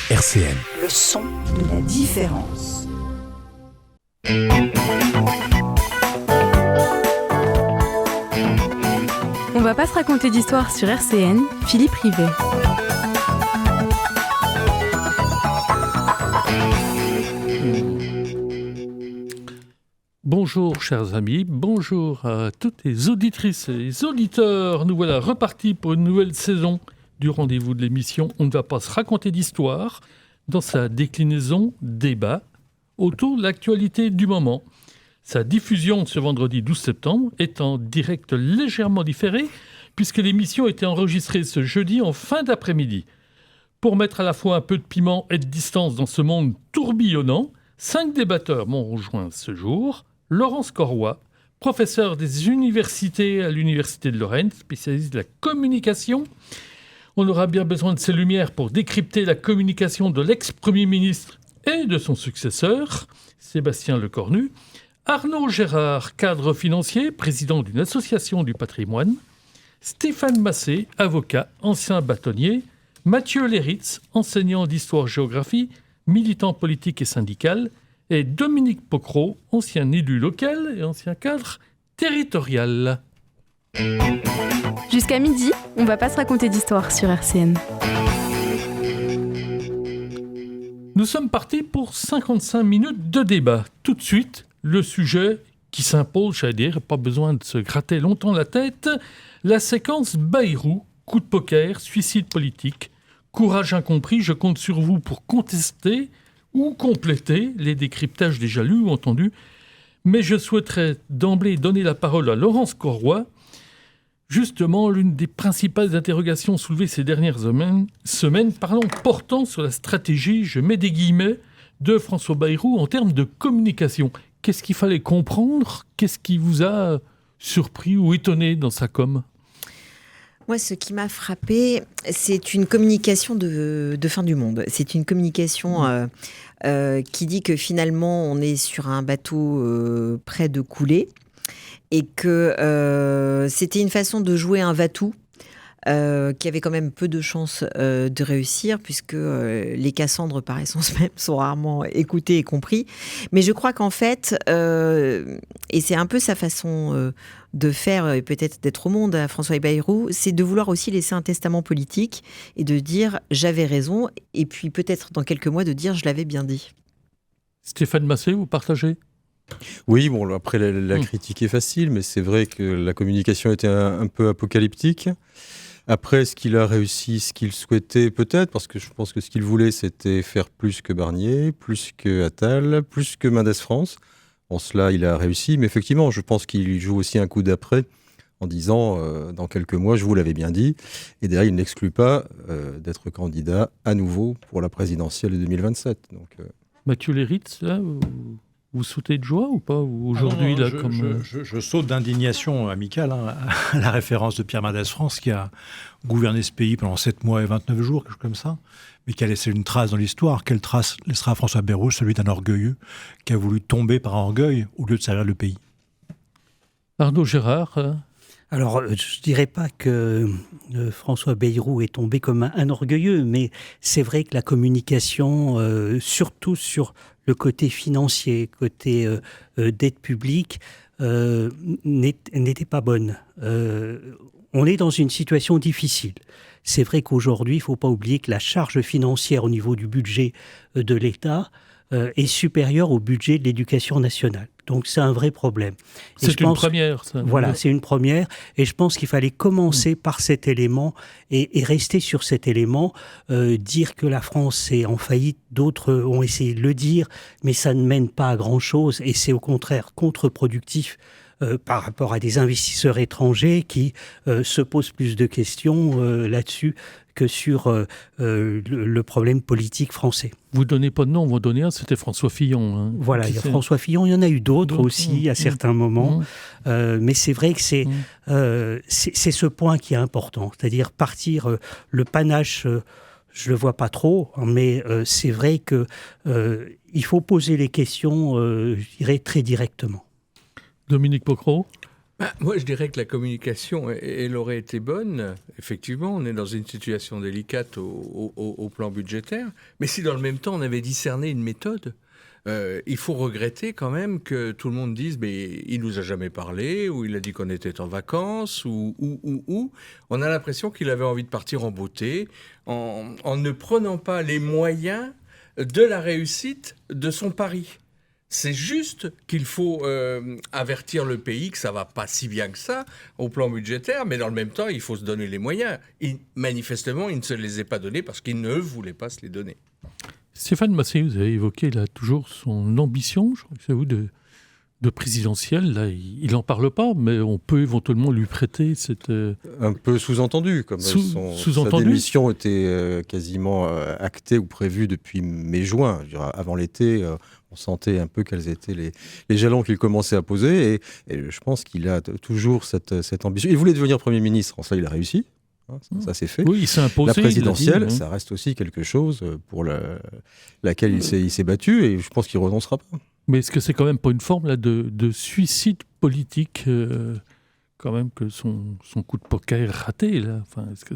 RCN. Le son de la différence. On va pas se raconter d'histoire sur RCN, Philippe Rivet. Bonjour chers amis, bonjour à toutes les auditrices et les auditeurs. Nous voilà repartis pour une nouvelle saison du rendez-vous de l'émission. On ne va pas se raconter d'histoire dans sa déclinaison débat autour de l'actualité du moment. Sa diffusion ce vendredi 12 septembre est en direct légèrement différé puisque l'émission a été enregistrée ce jeudi en fin d'après-midi. Pour mettre à la fois un peu de piment et de distance dans ce monde tourbillonnant, 5 débatteurs m'ont rejoint ce jour. Laurence Corroy, professeur des universités à l'Université de Lorraine, spécialiste de la communication. On aura bien besoin de ses lumières pour décrypter la communication de l'ex-premier ministre et de son successeur, Sébastien Lecornu. Arnaud Gérard, cadre financier, président d'une association du patrimoine. Stéphane Massé, avocat, ancien bâtonnier. Mathieu Léritz, enseignant d'histoire-géographie, militant politique et syndical. Et Dominique Pocro, ancien élu local et ancien cadre territorial. Jusqu'à midi, on va pas se raconter d'histoire sur RCN. Nous sommes partis pour 55 minutes de débat. Tout de suite, le sujet qui s'impose, j'allais dire, pas besoin de se gratter longtemps la tête, la séquence Bayrou, coup de poker, suicide politique, courage incompris, je compte sur vous pour contester ou compléter les décryptages déjà lus ou entendus. Mais je souhaiterais d'emblée donner la parole à Laurence Corroy. Justement, l'une des principales interrogations soulevées ces dernières semaines portant sur la stratégie, je mets des guillemets, de François Bayrou en termes de communication. Qu'est-ce qu'il fallait comprendre ? Qu'est-ce qui vous a surpris ou étonné dans sa com ? Moi, ce qui m'a frappé, c'est une communication de fin du monde. C'est une communication qui dit que finalement, on est sur un bateau près de couler et que c'était une façon de jouer un va-tout qui avait quand même peu de chances de réussir puisque les Cassandres, par essence même, sont rarement écoutés et compris. Mais je crois qu'en fait, et c'est un peu sa façon de faire, et peut-être d'être au monde à François Bayrou, c'est de vouloir aussi laisser un testament politique et de dire « j'avais raison » et puis peut-être dans quelques mois de dire « je l'avais bien dit ». Stéphane Massé, vous partagez ? Oui, bon, après la critique est facile, mais c'est vrai que la communication était un peu apocalyptique. Après, est-ce qu'il a réussi ce qu'il souhaitait ? Peut-être, parce que je pense que ce qu'il voulait, c'était faire plus que Barnier, plus que Attal, plus que Mendes France. En cela, il a réussi, mais effectivement, je pense qu'il joue aussi un coup d'après en disant, dans quelques mois, je vous l'avais bien dit, et derrière, il n'exclut pas d'être candidat à nouveau pour la présidentielle de 2027. Donc, Mathieu Léritz, là, vous sautez de joie ou pas aujourd'hui là, je saute d'indignation amicale à la référence de Pierre Mendès France qui a gouverné ce pays pendant 7 mois et 29 jours, quelque chose comme ça, mais qui a laissé une trace dans l'histoire. Quelle trace laissera François Bayrou, celui d'un orgueilleux qui a voulu tomber par orgueil au lieu de servir le pays ? Arnaud Gérard Alors, je ne dirais pas que François Bayrou est tombé comme un orgueilleux, mais c'est vrai que la communication, surtout sur le côté financier, côté dette publique, n'était pas bonne. On est dans une situation difficile. C'est vrai qu'aujourd'hui, il ne faut pas oublier que la charge financière au niveau du budget de l'État est supérieure au budget de l'éducation nationale. Donc c'est un vrai problème. C'est une première, ça. Voilà, c'est une première. Et je pense qu'il fallait commencer par cet élément et rester sur cet élément. Dire que la France est en faillite, d'autres ont essayé de le dire, mais ça ne mène pas à grand-chose et c'est au contraire contre-productif par rapport à des investisseurs étrangers qui se posent plus de questions là-dessus que sur le problème politique français. Vous ne donnez pas de nom, vous en donnez un, c'était François Fillon. Hein. Voilà, il y a François Fillon, il y en a eu d'autres aussi à certains moments, mais c'est vrai que c'est ce point qui est important, c'est-à-dire partir le panache, je ne le vois pas trop, mais c'est vrai qu'il faut poser les questions, je dirais, très directement. Dominique Pocro ? Moi, je dirais que la communication, elle aurait été bonne. Effectivement, on est dans une situation délicate au plan budgétaire. Mais si dans le même temps, on avait discerné une méthode, il faut regretter quand même que tout le monde dise il nous a jamais parlé, ou il a dit qu'on était en vacances, ou. On a l'impression qu'il avait envie de partir en beauté, en ne prenant pas les moyens de la réussite de son pari. C'est juste qu'il faut avertir le pays que ça va pas si bien que ça au plan budgétaire, mais dans le même temps, il faut se donner les moyens. Manifestement, il ne se les est pas donnés parce qu'il ne voulait pas se les donner. Stéphane Massé, vous avez évoqué là toujours son ambition, je crois que c'est vous, de présidentielle. Là, il n'en parle pas, mais on peut éventuellement lui prêter cette... Un peu sous-entendu, comme sa démission était quasiment actée ou prévue depuis mai-juin. Avant l'été, on sentait un peu quels étaient les jalons qu'il commençait à poser, et je pense qu'il a toujours cette ambition. Il voulait devenir Premier ministre, en ça il a réussi. Ça c'est fait. Oui, il s'est imposé. La présidentielle, ça reste aussi quelque chose pour laquelle il s'est battu, et je pense qu'il ne renoncera pas. Mais est-ce que c'est quand même pas une forme là, de suicide politique, quand même, que son coup de poker est raté là, enfin, est-ce que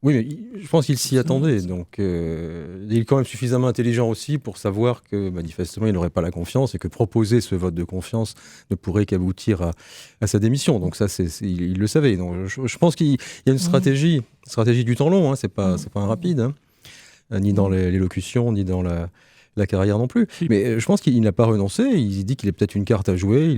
Oui, mais je pense qu'il s'y attendait. Donc, il est quand même suffisamment intelligent aussi pour savoir que manifestement, il n'aurait pas la confiance et que proposer ce vote de confiance ne pourrait qu'aboutir à sa démission. Donc ça, il le savait. Donc, je pense qu'il y a une stratégie du temps long. C'est pas un rapide, ni dans l'élocution, ni dans la carrière non plus. Mais je pense qu'il n'a pas renoncé. Il dit qu'il a peut-être une carte à jouer.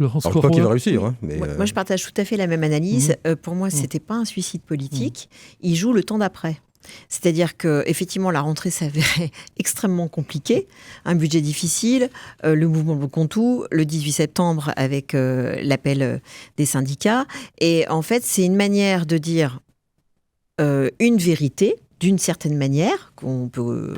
Je crois qu'il va réussir. Mais moi, je partage tout à fait la même analyse. Pour moi, c'était pas un suicide politique. Il joue le temps d'après. C'est-à-dire qu'effectivement, la rentrée s'avérait extrêmement compliquée. Un budget difficile, le mouvement Bloc-Contour, le 18 septembre avec l'appel des syndicats. Et en fait, c'est une manière de dire une vérité, d'une certaine manière, on peut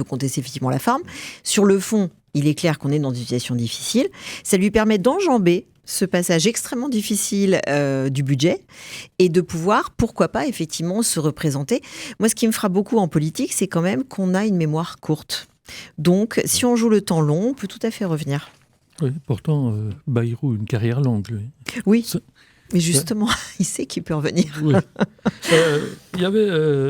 contester effectivement la forme. Sur le fond, il est clair qu'on est dans une situation difficile. Ça lui permet d'enjamber ce passage extrêmement difficile du budget et de pouvoir, pourquoi pas, effectivement, se représenter. Moi, ce qui me frappe beaucoup en politique, c'est quand même qu'on a une mémoire courte. Donc, si on joue le temps long, on peut tout à fait revenir. Oui, pourtant, Bayrou, une carrière longue, lui. Oui. Mais justement, il sait qu'il peut revenir. Oui.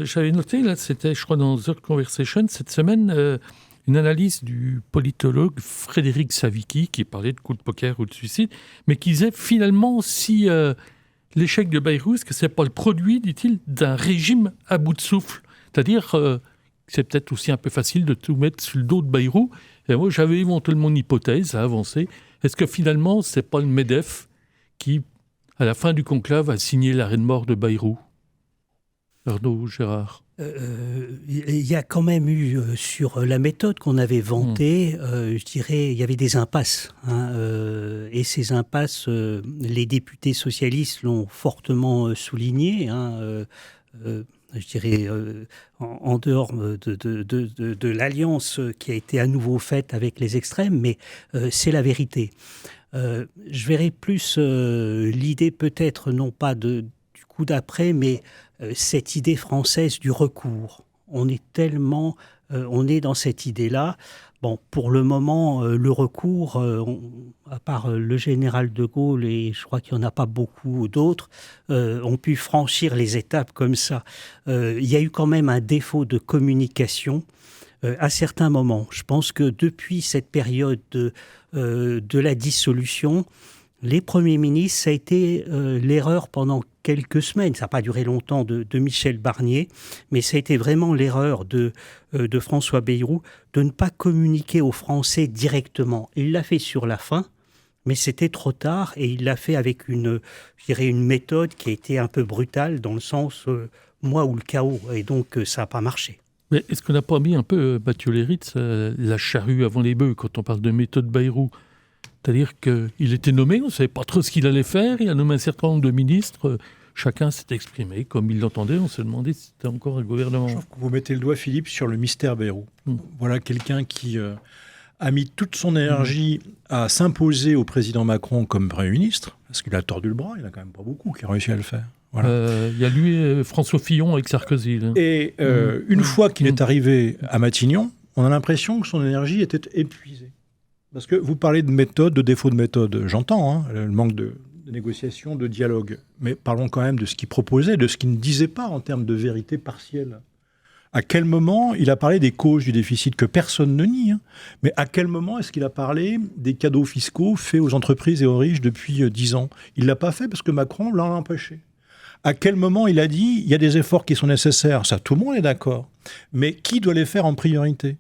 J'avais noté, là, c'était, je crois, dans The Conversation, cette semaine, une analyse du politologue Frédéric Savicki, qui parlait de coup de poker ou de suicide, mais qui disait finalement, si l'échec de Bayrou, est-ce que ce n'est pas le produit, dit-il, d'un régime à bout de souffle ? C'est-à-dire, c'est peut-être aussi un peu facile de tout mettre sur le dos de Bayrou. Et moi, j'avais éventuellement une hypothèse à avancer. Est-ce que finalement, ce n'est pas le MEDEF qui, à la fin du conclave, a signé l'arrêt de mort de Bayrou ? Arnaud Gérard. Il y a quand même eu, sur la méthode qu'on avait vantée, je dirais, il y avait des impasses. Et ces impasses, les députés socialistes l'ont fortement souligné. Je dirais, en dehors de l'alliance qui a été à nouveau faite avec les extrêmes, mais c'est la vérité. Je verrais plus l'idée peut-être non pas du coup d'après, mais cette idée française du recours. On est dans cette idée-là. Bon, pour le moment, le recours, à part le général de Gaulle, et je crois qu'il n'y en a pas beaucoup d'autres, ont pu franchir les étapes comme ça. Il y a eu quand même un défaut de communication à certains moments. Je pense que depuis cette période de la dissolution, les premiers ministres, ça a été l'erreur pendant quelques semaines. Ça n'a pas duré longtemps de Michel Barnier, mais ça a été vraiment l'erreur de François Bayrou de ne pas communiquer aux Français directement. Il l'a fait sur la fin, mais c'était trop tard et il l'a fait avec une méthode qui a été un peu brutale dans le sens moi ou le chaos. Et donc, ça n'a pas marché. Mais est-ce qu'on n'a pas mis un peu, Mathieu Léritz, la charrue avant les bœufs quand on parle de méthode Bayrou ? C'est-à-dire qu'il était nommé, on ne savait pas trop ce qu'il allait faire, il a nommé un certain nombre de ministres, chacun s'est exprimé comme il l'entendait, on se demandait si c'était encore un gouvernement. Je trouve que vous mettez le doigt, Philippe, sur le mystère Bayrou. Voilà quelqu'un qui a mis toute son énergie à s'imposer au président Macron comme Premier ministre, parce qu'il a tordu le bras, il n'y en a quand même pas beaucoup qui ont réussi à le faire. Voilà. Il y a lui, François Fillon avec Sarkozy. Là. Et une fois qu'il est arrivé à Matignon, on a l'impression que son énergie était épuisée. Parce que vous parlez de méthode, de défaut de méthode. J'entends le manque de négociation, de dialogue. Mais parlons quand même de ce qu'il proposait, de ce qu'il ne disait pas en termes de vérité partielle. À quel moment il a parlé des causes du déficit que personne ne nie, mais à quel moment est-ce qu'il a parlé des cadeaux fiscaux faits aux entreprises et aux riches depuis 10 ans? Il ne l'a pas fait parce que Macron l'a empêché. À quel moment il a dit il y a des efforts qui sont nécessaires? Ça, tout le monde est d'accord. Mais qui doit les faire en priorité?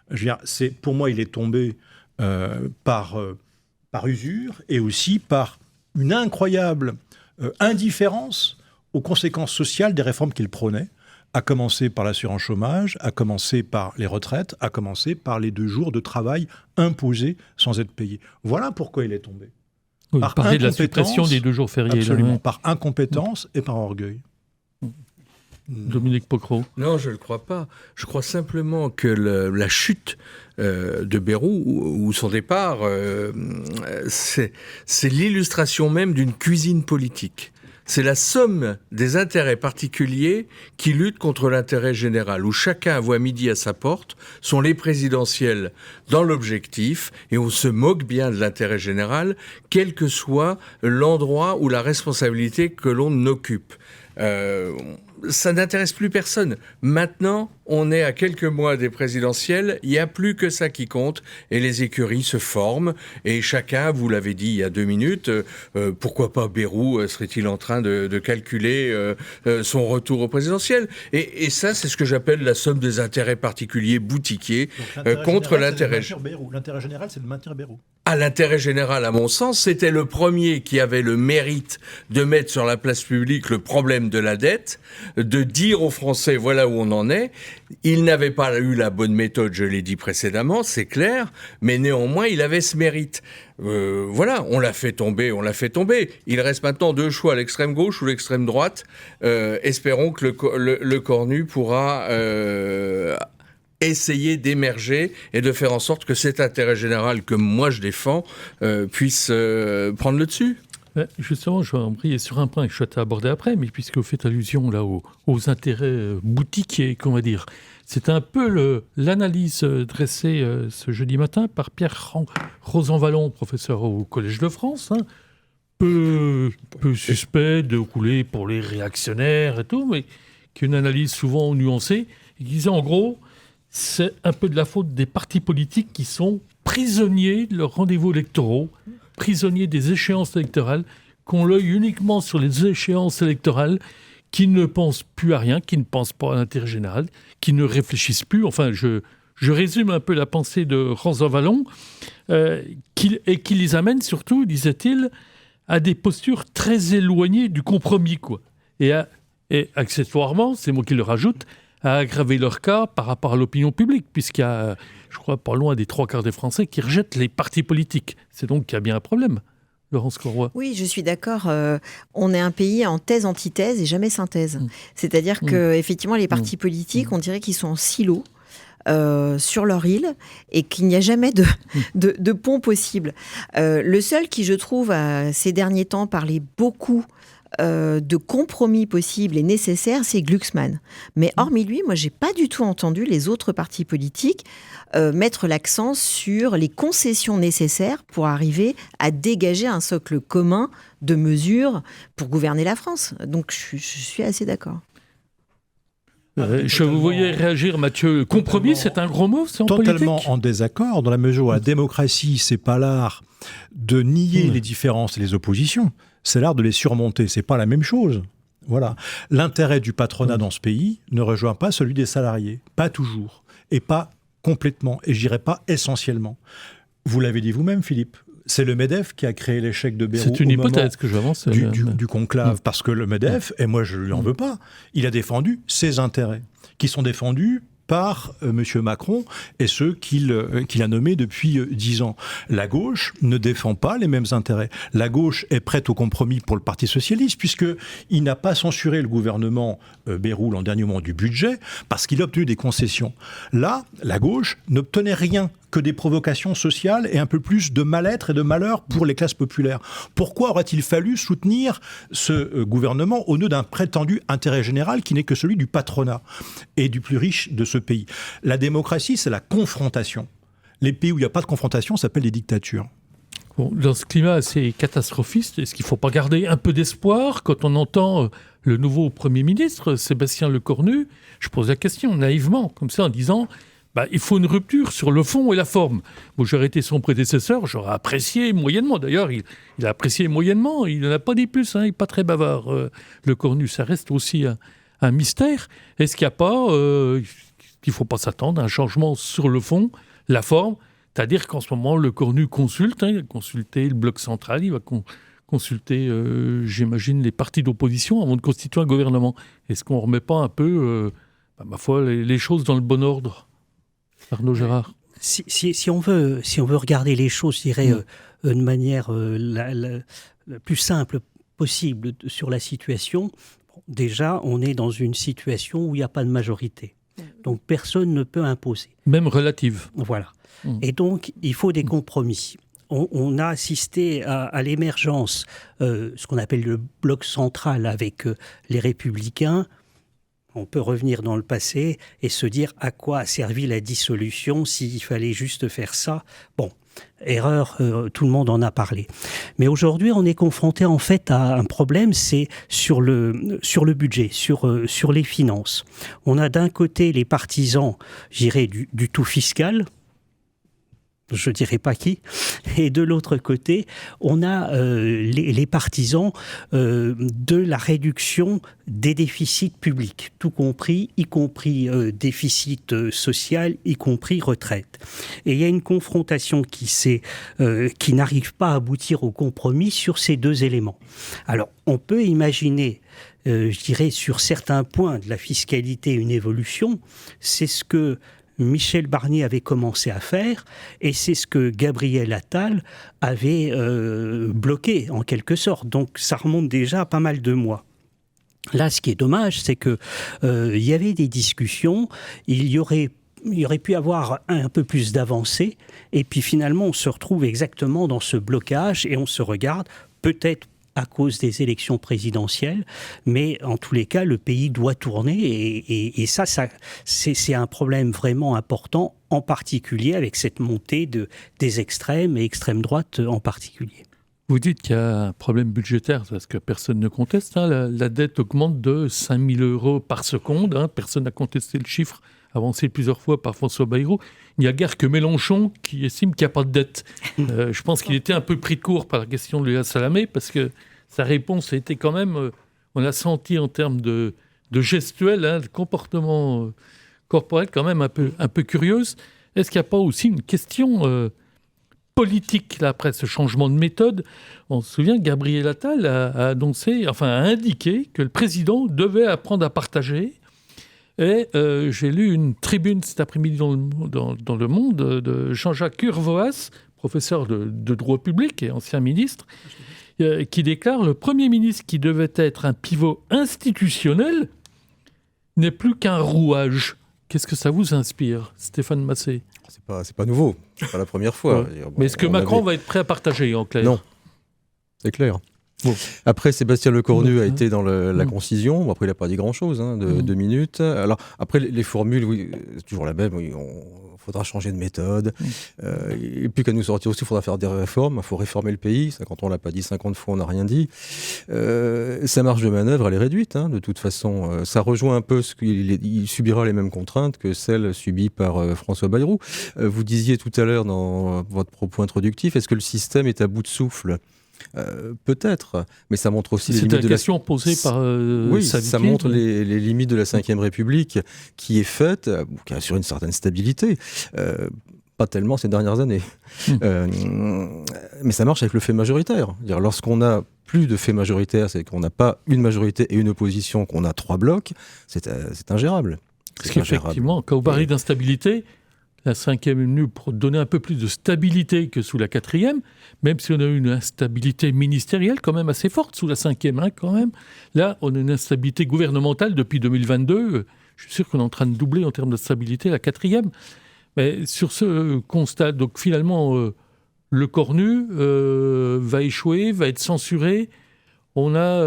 Je veux dire, pour moi, il est tombé par usure et aussi par une incroyable indifférence aux conséquences sociales des réformes qu'il prônait, à commencer par l'assurance chômage, à commencer par les retraites, à commencer par les 2 jours de travail imposés sans être payés. Voilà pourquoi il est tombé. Oui, parler de la suppression des 2 jours fériés. Absolument, par incompétence et par orgueil. Dominique Pocrot. Non, je ne le crois pas. Je crois simplement que la chute de Bayrou, ou son départ, c'est l'illustration même d'une cuisine politique. C'est la somme des intérêts particuliers qui luttent contre l'intérêt général, où chacun voit midi à sa porte, sont les présidentielles dans l'objectif, et on se moque bien de l'intérêt général, quel que soit l'endroit ou la responsabilité que l'on occupe. Ça n'intéresse plus personne. Maintenant, on est à quelques mois des présidentielles, il n'y a plus que ça qui compte, et les écuries se forment, et chacun, vous l'avez dit il y a 2 minutes, pourquoi pas Bayrou serait-il en train de calculer son retour au présidentiel? Et ça, c'est ce que j'appelle la somme des intérêts particuliers boutiquiers contre l'intérêt général. L'intérêt général, c'est de maintenir Bayrou. À l'intérêt général, à mon sens, c'était le premier qui avait le mérite de mettre sur la place publique le problème de la dette, de dire aux Français voilà où on en est. Il n'avait pas eu la bonne méthode, je l'ai dit précédemment, c'est clair, mais néanmoins, il avait ce mérite. Voilà, on l'a fait tomber. Il reste maintenant 2 choix, l'extrême gauche ou l'extrême droite. Espérons que le Cornu pourra essayer d'émerger et de faire en sorte que cet intérêt général que moi je défends puisse prendre le dessus. Justement, je vais embrayer sur un point que je souhaite aborder après, mais puisque vous faites allusion là aux intérêts boutiquiers, qu'on va dire, c'est un peu l'analyse dressée ce jeudi matin par Pierre Rosanvallon, professeur au Collège de France, peu suspect de rouler pour les réactionnaires et tout, mais qui est une analyse souvent nuancée, et qui disait en gros, c'est un peu de la faute des partis politiques qui sont prisonniers de leurs rendez-vous électoraux, prisonniers des échéances électorales, qui ont l'œil uniquement sur les échéances électorales, qui ne pensent plus à rien, qui ne pensent pas à l'intérêt général, qui ne réfléchissent plus. Enfin, je résume un peu la pensée de Rosanvallon, et qui les amène surtout, disait-il, à des postures très éloignées du compromis, quoi. Et accessoirement, c'est moi qui le rajoute, à aggraver leur cas par rapport à l'opinion publique, puisqu'il y a, je crois, pas loin des 3/4 des Français qui rejettent les partis politiques. C'est donc qu'il y a bien un problème. Laurence Corroy. Oui, je suis d'accord. On est un pays en thèse, antithèse et jamais synthèse. C'est-à-dire que effectivement, les partis politiques, on dirait qu'ils sont en silo. Sur leur île et qu'il n'y a jamais de pont possible. Le seul qui, je trouve, ces derniers temps, parlait beaucoup de compromis possibles et nécessaires, c'est Glucksmann. Mais hormis lui, moi, j'ai pas du tout entendu les autres partis politiques mettre l'accent sur les concessions nécessaires pour arriver à dégager un socle commun de mesures pour gouverner la France. Donc, je suis assez d'accord. Je vous voyais réagir, Mathieu. Compromis, c'est un gros mot, c'est en politique. Totalement en désaccord, dans la mesure où la démocratie, c'est pas l'art de nier les différences et les oppositions, c'est l'art de les surmonter. C'est pas la même chose. Voilà. L'intérêt du patronat dans ce pays ne rejoint pas celui des salariés. Pas toujours. Et pas complètement. Et je dirais pas essentiellement. Vous l'avez dit vous-même, Philippe. C'est le MEDEF qui a créé l'échec de Bayrou. C'est une hypothèse que j'avance. Du conclave. Parce que le MEDEF, et moi je ne lui en veux pas, il a défendu ses intérêts, qui sont défendus par M. Macron et ceux qu'il a nommés depuis 10 ans. La gauche ne défend pas les mêmes intérêts. La gauche est prête au compromis pour le Parti socialiste, puisqu'il n'a pas censuré le gouvernement Bayrou l'an dernier au moment du budget, parce qu'il a obtenu des concessions. Là, la gauche n'obtenait rien que des provocations sociales et un peu plus de mal-être et de malheur pour les classes populaires. Pourquoi aurait-il fallu soutenir ce gouvernement au nœud d'un prétendu intérêt général qui n'est que celui du patronat et du plus riche de ce pays? La démocratie, c'est la confrontation. Les pays où il n'y a pas de confrontation s'appellent des dictatures. Bon, dans ce climat assez catastrophiste, est-ce qu'il ne faut pas garder un peu d'espoir quand on entend le nouveau Premier ministre, Sébastien Lecornu? Je pose la question naïvement, comme ça, en disant il faut une rupture sur le fond et la forme. Bon, j'aurais été son prédécesseur, j'aurais apprécié moyennement. D'ailleurs, il a apprécié moyennement, il n'en a pas dit plus, il n'est pas très bavard. Lecornu, ça reste aussi un mystère. Est-ce qu'il n'y a pas, qu'il ne faut pas s'attendre à un changement sur le fond, la forme? C'est-à-dire qu'en ce moment, Lecornu consulte, il a consulté le bloc central, il va consulter, j'imagine, les partis d'opposition avant de constituer un gouvernement. Est-ce qu'on ne remet pas un peu, ma foi, les choses dans le bon ordre? Arnaud Gérard. Si on veut regarder les choses, je dirais, de manière la plus simple possible sur la situation, déjà, on est dans une situation où il n'y a pas de majorité. Donc, personne ne peut imposer. Même relative. Voilà. Et donc, il faut des compromis. On a assisté à l'émergence, ce qu'on appelle le bloc central avec les Républicains. On peut revenir dans le passé et se dire à quoi a servi la dissolution s'il fallait juste faire ça. Bon, erreur, tout le monde en a parlé. Mais aujourd'hui, on est confronté en fait à un problème, c'est sur le budget, sur les finances. On a d'un côté les partisans, je dirais, du tout fiscal, je ne dirais pas qui, et de l'autre côté, on a les partisans de la réduction des déficits publics, tout compris, y compris déficit social, y compris retraite. Et il y a une confrontation qui n'arrive pas à aboutir au compromis sur ces deux éléments. Alors, on peut imaginer, je dirais, sur certains points de la fiscalité, une évolution. C'est ce que Michel Barnier avait commencé à faire, et c'est ce que Gabriel Attal avait bloqué, en quelque sorte. Donc ça remonte déjà à pas mal de mois. Là, ce qui est dommage, c'est que il y avait des discussions, il y aurait pu avoir un peu plus d'avancées, et puis finalement, on se retrouve exactement dans ce blocage, et on se regarde, peut-être à cause des élections présidentielles, mais en tous les cas, le pays doit tourner, et ça c'est un problème vraiment important, en particulier avec cette montée des extrêmes et extrême droite en particulier. Vous dites qu'il y a un problème budgétaire, parce que personne ne conteste. La dette augmente de 5 000 euros par seconde. Personne n'a contesté le chiffre avancé plusieurs fois par François Bayrou. Il n'y a guère que Mélenchon qui estime qu'il n'y a pas de dette. Je pense qu'il était un peu pris de court par la question de Léa Salamé, parce que sa réponse a été quand même, on a senti en termes de gestuel, de comportement corporel quand même un peu curieuse. Est-ce qu'il n'y a pas aussi une question politique là, après ce changement de méthode? On se souvient que Gabriel Attal a indiqué que le président devait apprendre à partager. Et j'ai lu une tribune cet après-midi dans Le Monde de Jean-Jacques Urvoas, professeur de droit public et ancien ministre, qui déclare: le Premier ministre, qui devait être un pivot institutionnel, n'est plus qu'un rouage. Qu'est-ce que ça vous inspire, Stéphane Massé? C'est pas nouveau, c'est pas la première fois. Ouais. Mais est-ce que Macron va être prêt à partager, en clair? Non, c'est clair. Bon. Après, Sébastien Lecornu a été dans la concision. Bon, après, il n'a pas dit grand-chose, 2 minutes. Alors, après, les formules, oui, c'est toujours la même. Oui, faudra changer de méthode. Et puis, qu'à nous sortir aussi, il faudra faire des réformes. Il faut réformer le pays. Ça, quand on ne l'a pas dit 50 fois, on n'a rien dit. Sa marge de manœuvre, elle est réduite. De toute façon, ça rejoint un peu ce qu'il subira les mêmes contraintes que celles subies par François Bayrou. Vous disiez tout à l'heure dans votre propos introductif, est-ce que le système est à bout de souffle ? Peut-être, mais ça montre aussi les limites de la question posée par oui, ça montre les limites de la Ve République qui est faite, qui assure une certaine stabilité. Pas tellement ces dernières années. Mais ça marche avec le fait majoritaire. Lorsqu'on n'a plus de fait majoritaire, c'est qu'on n'a pas une majorité et une opposition, qu'on a 3 blocs, c'est ingérable. Parce qu'effectivement, quand vous parlez d'instabilité, la 5e est venue pour donner un peu plus de stabilité que sous la 4e, même si on a eu une instabilité ministérielle quand même assez forte sous la 5e, quand même. Là, on a une instabilité gouvernementale depuis 2022. Je suis sûr qu'on est en train de doubler en termes de stabilité la 4e. Mais sur ce constat, donc finalement, Lecornu va échouer, va être censuré. On a...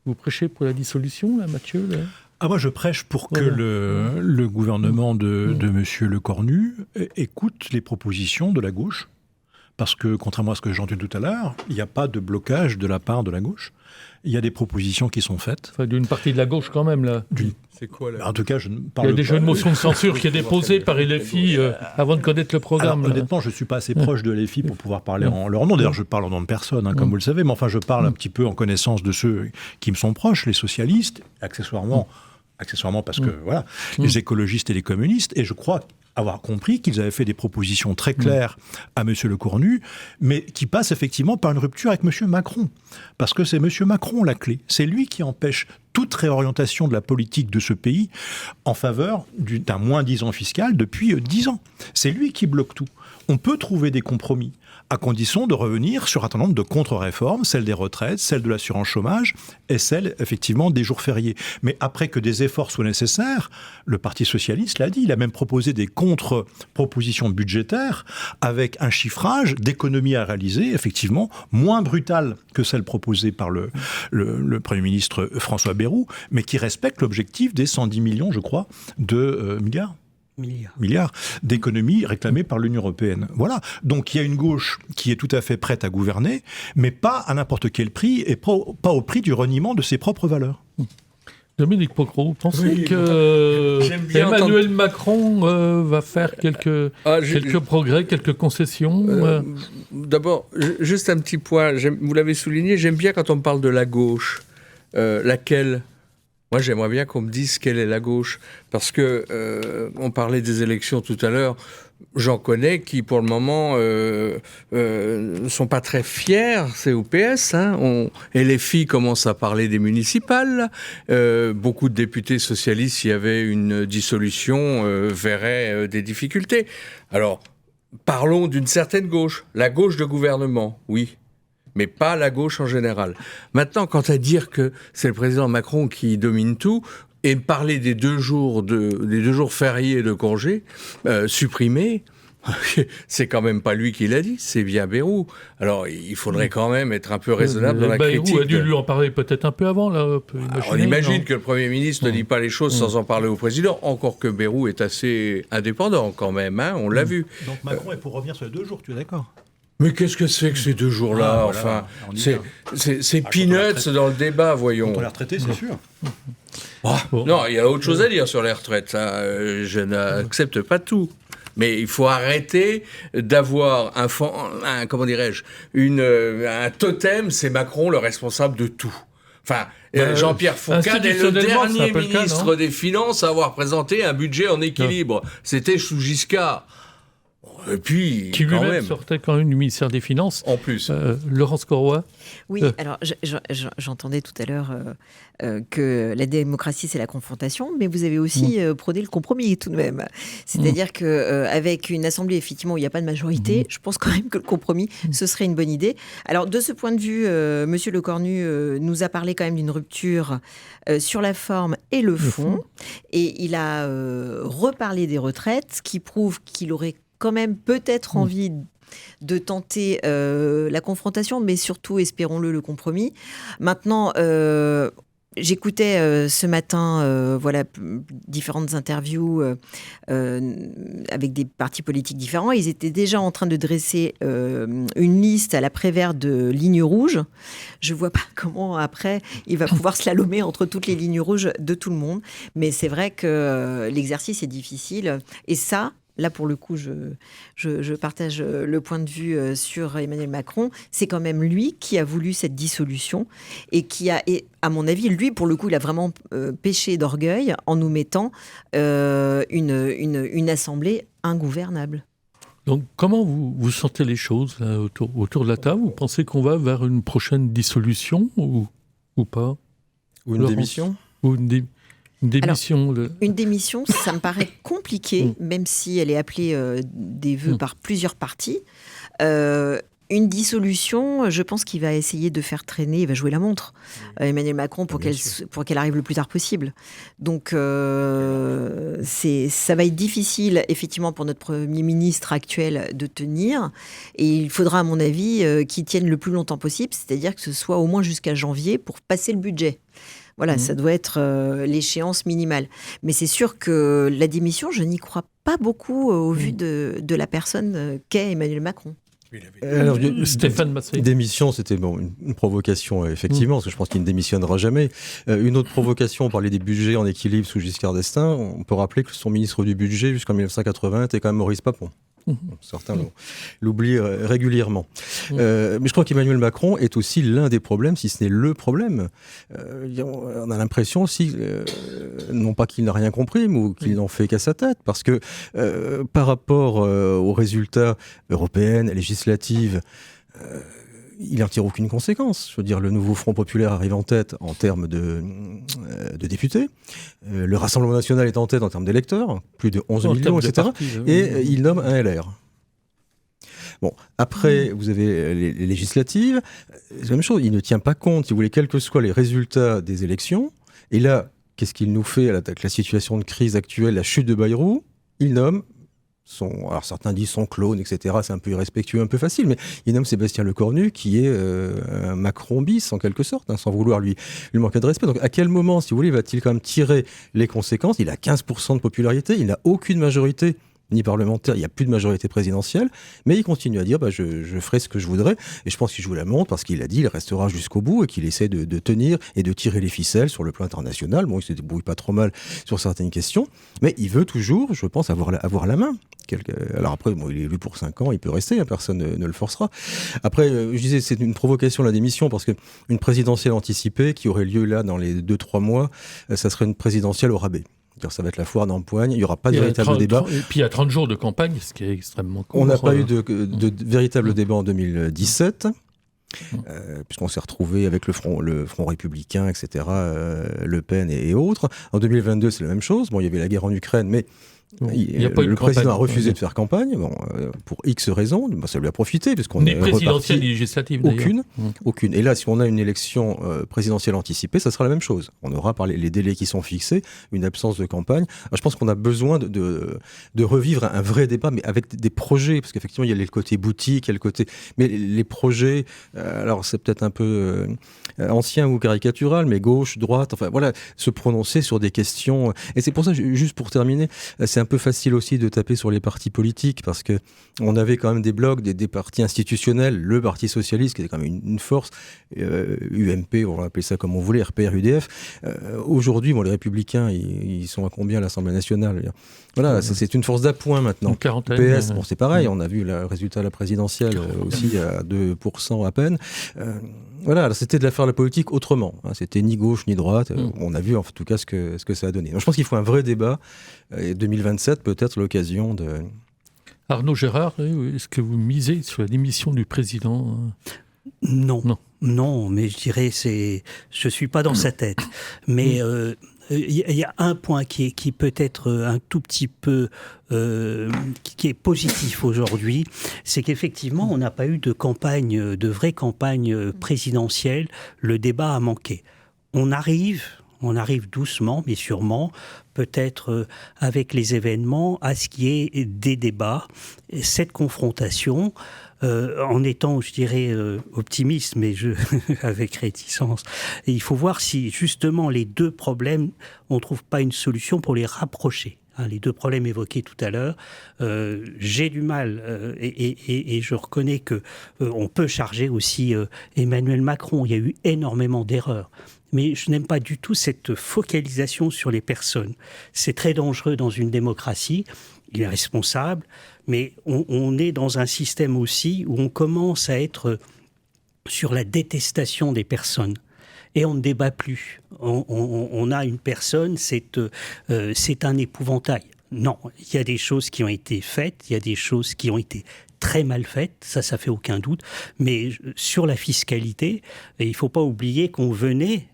vous prêchez pour la dissolution, là, Mathieu là Moi, je prêche pour que le gouvernement de M. Lecornu écoute les propositions de la gauche, parce que, contrairement à ce que j'ai entendu tout à l'heure, il n'y a pas de blocage de la part de la gauche. Il y a des propositions qui sont faites. Enfin, d'une partie de la gauche quand même, là. C'est quoi, là ? En tout cas, je ne Il y parle a des pas... jeux de motion de censure qui est déposé par LFI avant de connaître le programme. Alors, honnêtement, je ne suis pas assez proche de LFI pour pouvoir parler en leur nom. D'ailleurs, je parle en nom de personne, comme vous le savez, mais enfin, je parle un petit peu en connaissance de ceux qui me sont proches, les socialistes, accessoirement parce que, voilà, les écologistes et les communistes, et je crois avoir compris qu'ils avaient fait des propositions très claires à M. Lecornu, mais qui passent effectivement par une rupture avec M. Macron. Parce que c'est M. Macron la clé. C'est lui qui empêche toute réorientation de la politique de ce pays en faveur d'un moins-disant fiscal depuis 10 ans. C'est lui qui bloque tout. On peut trouver des compromis, à condition de revenir sur un certain nombre de contre-réformes, celle des retraites, celle de l'assurance chômage et celle, effectivement, des jours fériés. Mais après que des efforts soient nécessaires, le Parti socialiste l'a dit, il a même proposé des contre-propositions budgétaires avec un chiffrage d'économies à réaliser, effectivement, moins brutal que celle proposée par le Premier ministre François Bayrou, mais qui respecte l'objectif des 110 millions, je crois, de milliards d'économies réclamées par l'Union européenne. Voilà. Donc il y a une gauche qui est tout à fait prête à gouverner, mais pas à n'importe quel prix et pas au prix du reniement de ses propres valeurs. Dominique Pocro, vous pensez que Emmanuel Macron va faire quelques progrès, quelques concessions D'abord, juste un petit point, vous l'avez souligné, j'aime bien quand on me parle de la gauche. Laquelle ? Moi, j'aimerais bien qu'on me dise quelle est la gauche, parce que on parlait des élections tout à l'heure. J'en connais qui, pour le moment, ne sont pas très fiers, c'est au PS. Et les filles commencent à parler des municipales. Beaucoup de députés socialistes, s'il y avait une dissolution, verraient des difficultés. Alors, parlons d'une certaine gauche, la gauche de gouvernement, oui. Mais pas la gauche en général. Maintenant, quant à dire que c'est le président Macron qui domine tout, et parler des 2 jours fériés de congé supprimés, c'est quand même pas lui qui l'a dit, c'est bien Bayrou. Alors, il faudrait quand même être un peu raisonnable dans la critique. Bayrou a dû lui en parler peut-être un peu avant, là. On imagine que le Premier ministre ne dit pas les choses sans en parler au président, encore que Bayrou est assez indépendant quand même, on l'a vu. Donc Macron est pour revenir sur les 2 jours, tu es d'accord ? Mais qu'est-ce que c'est que ces 2 jours-là ? Voilà, c'est peanuts dans le débat, voyons. Pour les retraités, c'est sûr. Non, il y a autre chose à dire sur les retraites. Je n'accepte pas tout. Mais il faut arrêter d'avoir un totem, c'est Macron le responsable de tout. Enfin, Jean-Pierre Fourcade est le dernier ministre des Finances à avoir présenté un budget en équilibre. C'était sous Giscard. Et puis, qui lui-même sortait quand même du ministère des Finances. En plus. Laurence Corroy. Oui, alors j'entendais tout à l'heure que la démocratie, c'est la confrontation, mais vous avez aussi prôné le compromis tout de même. C'est-à-dire qu'avec une assemblée, effectivement, où il n'y a pas de majorité, je pense quand même que le compromis, ce serait une bonne idée. Alors, de ce point de vue, M. Lecornu nous a parlé quand même d'une rupture sur la forme et le fond. Et il a reparlé des retraites, ce qui prouve qu'il aurait quand même peut-être envie de tenter la confrontation, mais surtout, espérons-le, le compromis. Maintenant, j'écoutais ce matin différentes interviews avec des partis politiques différents. Ils étaient déjà en train de dresser une liste à l'après-vert de lignes rouges. Je ne vois pas comment, après, il va pouvoir slalomer entre toutes les lignes rouges de tout le monde. Mais c'est vrai que l'exercice est difficile. Et ça, là, pour le coup, je partage le point de vue sur Emmanuel Macron. C'est quand même lui qui a voulu cette dissolution et qui a, et à mon avis, lui, pour le coup, il a vraiment péché d'orgueil en nous mettant une assemblée ingouvernable. Donc, comment vous sentez les choses là, autour de la table ? Vous pensez qu'on va vers une prochaine dissolution ou pas ? Ou une démission ? Ou une démission. Alors, une démission, ça me paraît compliqué, même si elle est appelée des vœux par plusieurs partis. Une dissolution, je pense qu'il va essayer de faire traîner, il va jouer la montre, Emmanuel Macron, pour qu'elle arrive le plus tard possible. Donc, ça va être difficile, effectivement, pour notre Premier ministre actuel de tenir. Et il faudra, à mon avis, qu'il tienne le plus longtemps possible, c'est-à-dire que ce soit au moins jusqu'à janvier pour passer le budget. Voilà, ça doit être l'échéance minimale. Mais c'est sûr que la démission, je n'y crois pas beaucoup au vu de la personne qu'est Emmanuel Macron. Alors, Stéphane Massé. Démission, c'était une provocation, effectivement, parce que je pense qu'il ne démissionnera jamais. Une autre provocation, on parlait des budgets en équilibre sous Giscard d'Estaing. On peut rappeler que son ministre du budget, jusqu'en 1980, était quand même Maurice Papon. Certains l'oublient régulièrement. Mais je crois qu'Emmanuel Macron est aussi l'un des problèmes, si ce n'est le problème. On a l'impression aussi, non pas qu'il n'a rien compris, mais qu'il n'en fait qu'à sa tête. Parce que par rapport aux résultats européens, législatives, il n'en tire aucune conséquence. Je veux dire, le nouveau Front populaire arrive en tête en termes de députés. Le Rassemblement national est en tête en termes d'électeurs, plus de 11 millions, etc. Et il nomme un LR. Bon, après, vous avez les législatives. C'est la même chose. Il ne tient pas compte, si vous voulez, quels que soient les résultats des élections. Et là, qu'est-ce qu'il nous fait avec la situation de crise actuelle, la chute de Bayrou? Il nomme alors certains disent son clone, etc. C'est un peu irrespectueux, un peu facile, mais il nomme Sébastien Lecornu, qui est un Macron bis, en quelque sorte, sans vouloir lui manquer de respect. Donc à quel moment, si vous voulez, va-t-il quand même tirer les conséquences? Il a 15% de popularité, il n'a aucune majorité ni parlementaire, il n'y a plus de majorité présidentielle, mais il continue à dire je ferai ce que je voudrais, et je pense qu'il joue la montre parce qu'il a dit il restera jusqu'au bout et qu'il essaie de tenir et de tirer les ficelles sur le plan international. Bon, il se débrouille pas trop mal sur certaines questions, mais il veut toujours, je pense, avoir la main. Alors après, il est élu pour 5 ans, il peut rester, personne ne le forcera. Après, je disais, c'est une provocation la démission, parce qu'une présidentielle anticipée qui aurait lieu là dans les 2-3 mois, ça serait une présidentielle au rabais. Ça va être la foire d'empoigne, il n'y aura pas de véritable débat. Et puis il y a 30 jours de campagne, ce qui est extrêmement court. On n'a pas eu de véritable débat en 2017, puisqu'on s'est retrouvé avec le Front républicain, etc., Le Pen et autres. En 2022, c'est la même chose. Bon, il y avait la guerre en Ukraine, mais le président a refusé de faire campagne, pour X raisons. Ça lui a profité, puisqu'on est présidentielle et législative, d'ailleurs. Aucune. Et là, si on a une élection présidentielle anticipée, ça sera la même chose. On aura, par les délais qui sont fixés, une absence de campagne. Alors, je pense qu'on a besoin de revivre un vrai débat, mais avec des projets, parce qu'effectivement, il y a le côté boutique, il y a le côté... Mais les projets, alors c'est peut-être un peu ancien ou caricatural, mais gauche, droite, enfin voilà, se prononcer sur des questions. Et c'est pour ça, juste pour terminer, c'est un peu facile aussi de taper sur les partis politiques, parce que on avait quand même des blocs, des partis institutionnels, le Parti socialiste qui était quand même une force, UMP, on va appeler ça comme on voulait, RPR, UDF. Aujourd'hui, les Républicains, ils sont à combien à l'Assemblée nationale? Voilà, c'est une force d'appoint maintenant. Une quarantaine. PS, c'est pareil, on a vu le résultat de la présidentielle aussi à 2% à peine. Voilà, alors c'était de la faire la politique autrement. C'était ni gauche ni droite. On a vu en tout cas ce que ça a donné. Donc, je pense qu'il faut un vrai débat. Et 2027, peut-être l'occasion de... Arnaud Gérard, est-ce que vous misez sur la démission du président? Non, mais je dirais, je suis pas dans sa tête. Mais il y a un point qui peut être un tout petit peu qui est positif aujourd'hui, c'est qu'effectivement, on n'a pas eu de vraie campagne présidentielle. Le débat a manqué. On arrive doucement, mais sûrement, peut-être avec les événements, à ce qu'il y ait des débats, cette confrontation, en étant, je dirais, optimiste, mais avec réticence. Et il faut voir si, justement, les deux problèmes, on ne trouve pas une solution pour les rapprocher. Les deux problèmes évoqués tout à l'heure, j'ai du mal, et je reconnais que on peut charger aussi Emmanuel Macron. Il y a eu énormément d'erreurs. Mais je n'aime pas du tout cette focalisation sur les personnes. C'est très dangereux dans une démocratie. Il est responsable, mais on est dans un système aussi où on commence à être sur la détestation des personnes. Et on ne débat plus. On a une personne, c'est un épouvantail. Non, il y a des choses qui ont été faites, il y a des choses qui ont été très mal faites, ça fait aucun doute. Mais sur la fiscalité, il ne faut pas oublier qu'on venait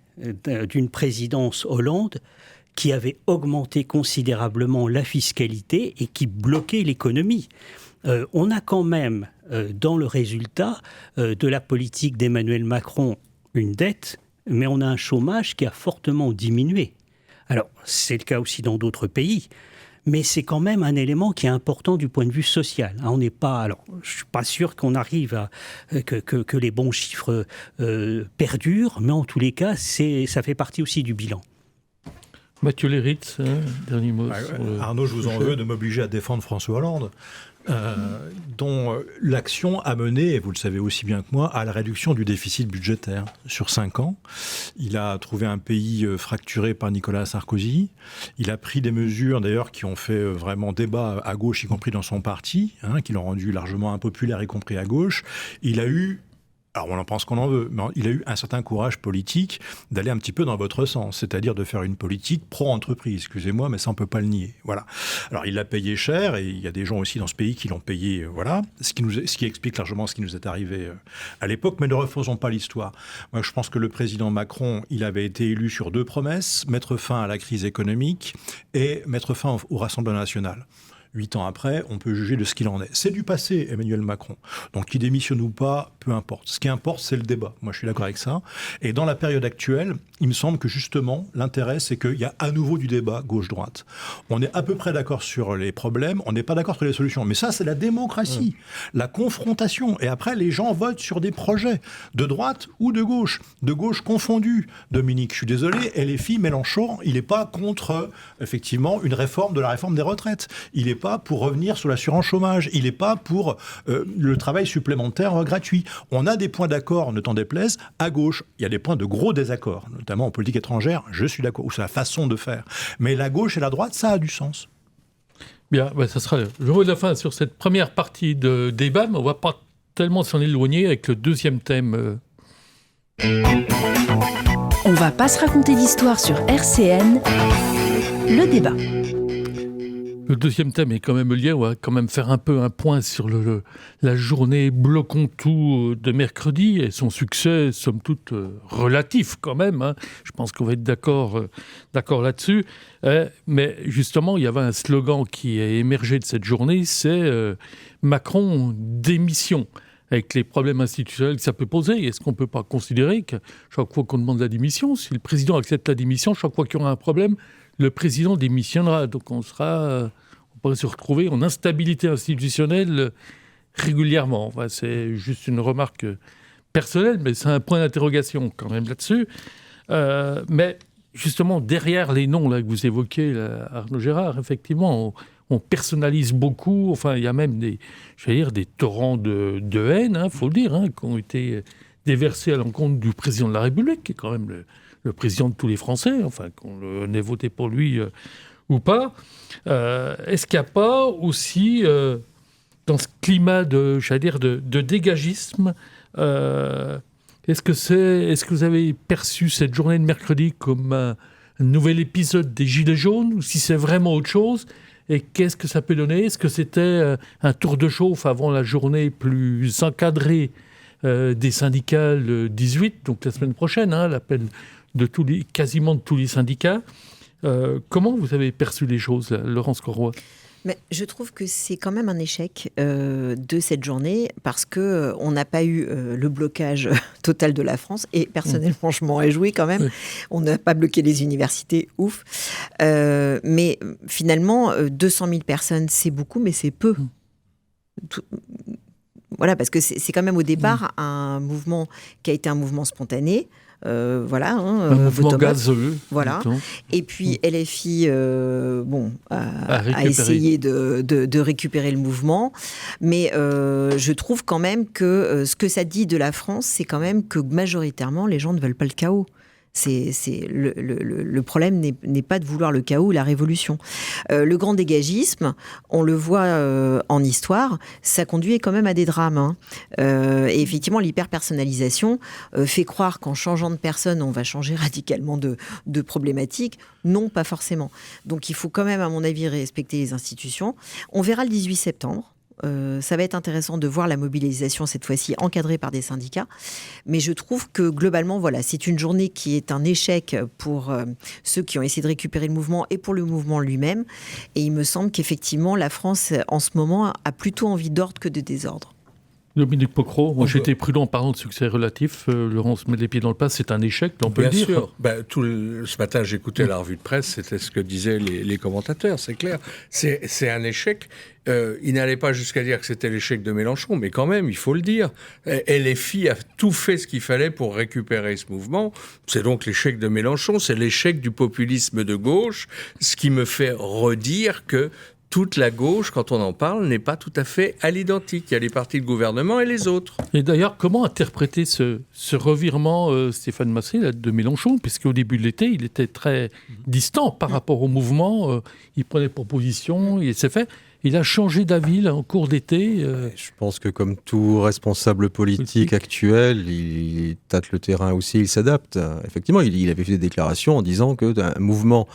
d'une présidence Hollande qui avait augmenté considérablement la fiscalité et qui bloquait l'économie. On a quand même, dans le résultat de la politique d'Emmanuel Macron, une dette, mais on a un chômage qui a fortement diminué. Alors, c'est le cas aussi dans d'autres pays, mais c'est quand même un élément qui est important du point de vue social. On n'est pas, alors je suis pas sûr qu'on arrive à que les bons chiffres perdurent, mais en tous les cas, ça fait partie aussi du bilan. Mathieu Léritz, dernier mot. Arnaud, je vous en veux de m'obliger à défendre François Hollande, dont l'action a mené, et vous le savez aussi bien que moi, à la réduction du déficit budgétaire sur 5 ans. Il a trouvé un pays fracturé par Nicolas Sarkozy. Il a pris des mesures, d'ailleurs, qui ont fait vraiment débat à gauche, y compris dans son parti, qui l'ont rendu largement impopulaire, y compris à gauche. Il a eu... Alors on en pense qu'on en veut, mais il a eu un certain courage politique d'aller un petit peu dans votre sens, c'est-à-dire de faire une politique pro-entreprise, excusez-moi, mais ça on ne peut pas le nier. Voilà. Alors il l'a payé cher, et il y a des gens aussi dans ce pays qui l'ont payé, voilà, ce qui explique largement ce qui nous est arrivé à l'époque, mais ne refaisons pas l'histoire. Moi je pense que le président Macron, il avait été élu sur 2 promesses, mettre fin à la crise économique et mettre fin au Rassemblement national. 8 ans après, on peut juger de ce qu'il en est. C'est du passé, Emmanuel Macron. Donc, qu'il démissionne ou pas, peu importe. Ce qui importe, c'est le débat. Moi, je suis d'accord avec ça. Et dans la période actuelle, il me semble que justement, l'intérêt, c'est qu'il y a à nouveau du débat gauche-droite. On est à peu près d'accord sur les problèmes, on n'est pas d'accord sur les solutions. Mais ça, c'est la démocratie, la confrontation. Et après, les gens votent sur des projets de droite ou de gauche confondus. Dominique, je suis désolé, LFI, Mélenchon, il n'est pas contre, effectivement, une réforme de la réforme des retraites. Il n'est pas pour revenir sur l'assurance chômage. Il n'est pas pour le travail supplémentaire gratuit. On a des points d'accord, ne t'en déplaise, à gauche. Il y a des points de gros désaccords, notamment en politique étrangère, je suis d'accord, ou c'est la façon de faire. Mais la gauche et la droite, ça a du sens. Bien, ça sera le mot de la fin sur cette première partie de débat, mais on ne va pas tellement s'en éloigner avec le deuxième thème. On va pas se raconter d'histoire sur RCN, le débat. Le deuxième thème est quand même lié, on va quand même faire un peu un point sur la journée bloquons tout de mercredi et son succès, somme toute, relatif quand même. Je pense qu'on va être d'accord là-dessus. Mais justement, il y avait un slogan qui a émergé de cette journée, c'est Macron démission. Avec les problèmes institutionnels que ça peut poser, est-ce qu'on ne peut pas considérer que chaque fois qu'on demande la démission, si le président accepte la démission, chaque fois qu'il y aura un problème, le président démissionnera. Donc on pourrait se retrouver en instabilité institutionnelle régulièrement. Enfin, c'est juste une remarque personnelle, mais c'est un point d'interrogation quand même là-dessus. Mais justement, derrière les noms là, que vous évoquez, là, Arnaud Gérard, effectivement, on personnalise beaucoup. Enfin, il y a même des torrents de haine, faut le dire, qui ont été déversés à l'encontre du président de la République, qui est quand même le président de tous les Français, enfin, qu'on ait voté pour lui ou pas. Est-ce qu'il n'y a pas aussi, dans ce climat de dégagisme, est-ce que vous avez perçu cette journée de mercredi comme un nouvel épisode des Gilets jaunes, ou si c'est vraiment autre chose? Et qu'est-ce que ça peut donner? Est-ce que c'était un tour de chauffe avant la journée plus encadrée des syndicats le 18, donc la semaine prochaine, l'appel de quasiment de tous les syndicats? Comment vous avez perçu les choses, Laurence Corroy? Mais je trouve que c'est quand même un échec de cette journée parce qu'on n'a pas eu le blocage total de la France et personnellement je m'en réjouis quand même. On n'a pas bloqué les universités, ouf. Mais finalement 200 000 personnes c'est beaucoup mais c'est peu. Voilà, parce que c'est quand même au départ un mouvement qui a été un mouvement spontané. Un mouvement gazeux. Voilà. Et puis LFI a essayé de récupérer le mouvement. Mais je trouve quand même que ce que ça dit de la France, c'est quand même que majoritairement, les gens ne veulent pas le chaos. Le problème n'est pas de vouloir le chaos ou la révolution. Le grand dégagisme, on le voit en histoire, ça conduit quand même à des drames. Et effectivement, l'hyper-personnalisation fait croire qu'en changeant de personne, on va changer radicalement de problématique. Non, pas forcément. Donc il faut quand même, à mon avis, respecter les institutions. On verra le 18 septembre. Ça va être intéressant de voir la mobilisation cette fois-ci encadrée par des syndicats, mais je trouve que globalement c'est une journée qui est un échec pour ceux qui ont essayé de récupérer le mouvement et pour le mouvement lui-même, et il me semble qu'effectivement la France en ce moment a plutôt envie d'ordre que de désordre. Dominique Pocro, moi j'étais prudent en parlant de succès relatif. Laurence met les pieds dans le plat, c'est un échec, on peut le dire. Bien sûr. Ce matin, j'écoutais la revue de presse, c'était ce que disaient les commentateurs, c'est clair. C'est un échec. Il n'allait pas jusqu'à dire que c'était l'échec de Mélenchon, mais quand même, il faut le dire. LFI a tout fait ce qu'il fallait pour récupérer ce mouvement. C'est donc l'échec de Mélenchon, c'est l'échec du populisme de gauche, ce qui me fait redire que toute la gauche, quand on en parle, n'est pas tout à fait à l'identique. Il y a les partis de gouvernement et les autres. Et d'ailleurs, comment interpréter ce revirement, Stéphane Massé, de Mélenchon, puisqu'au début de l'été, il était très distant par rapport au mouvement, il prenait pour position, il s'est fait... Il a changé d'avis là, en cours d'été. Je pense que comme tout responsable politique actuel, il tâte le terrain aussi, il s'adapte. Effectivement, il avait fait des déclarations en disant qu'un mouvement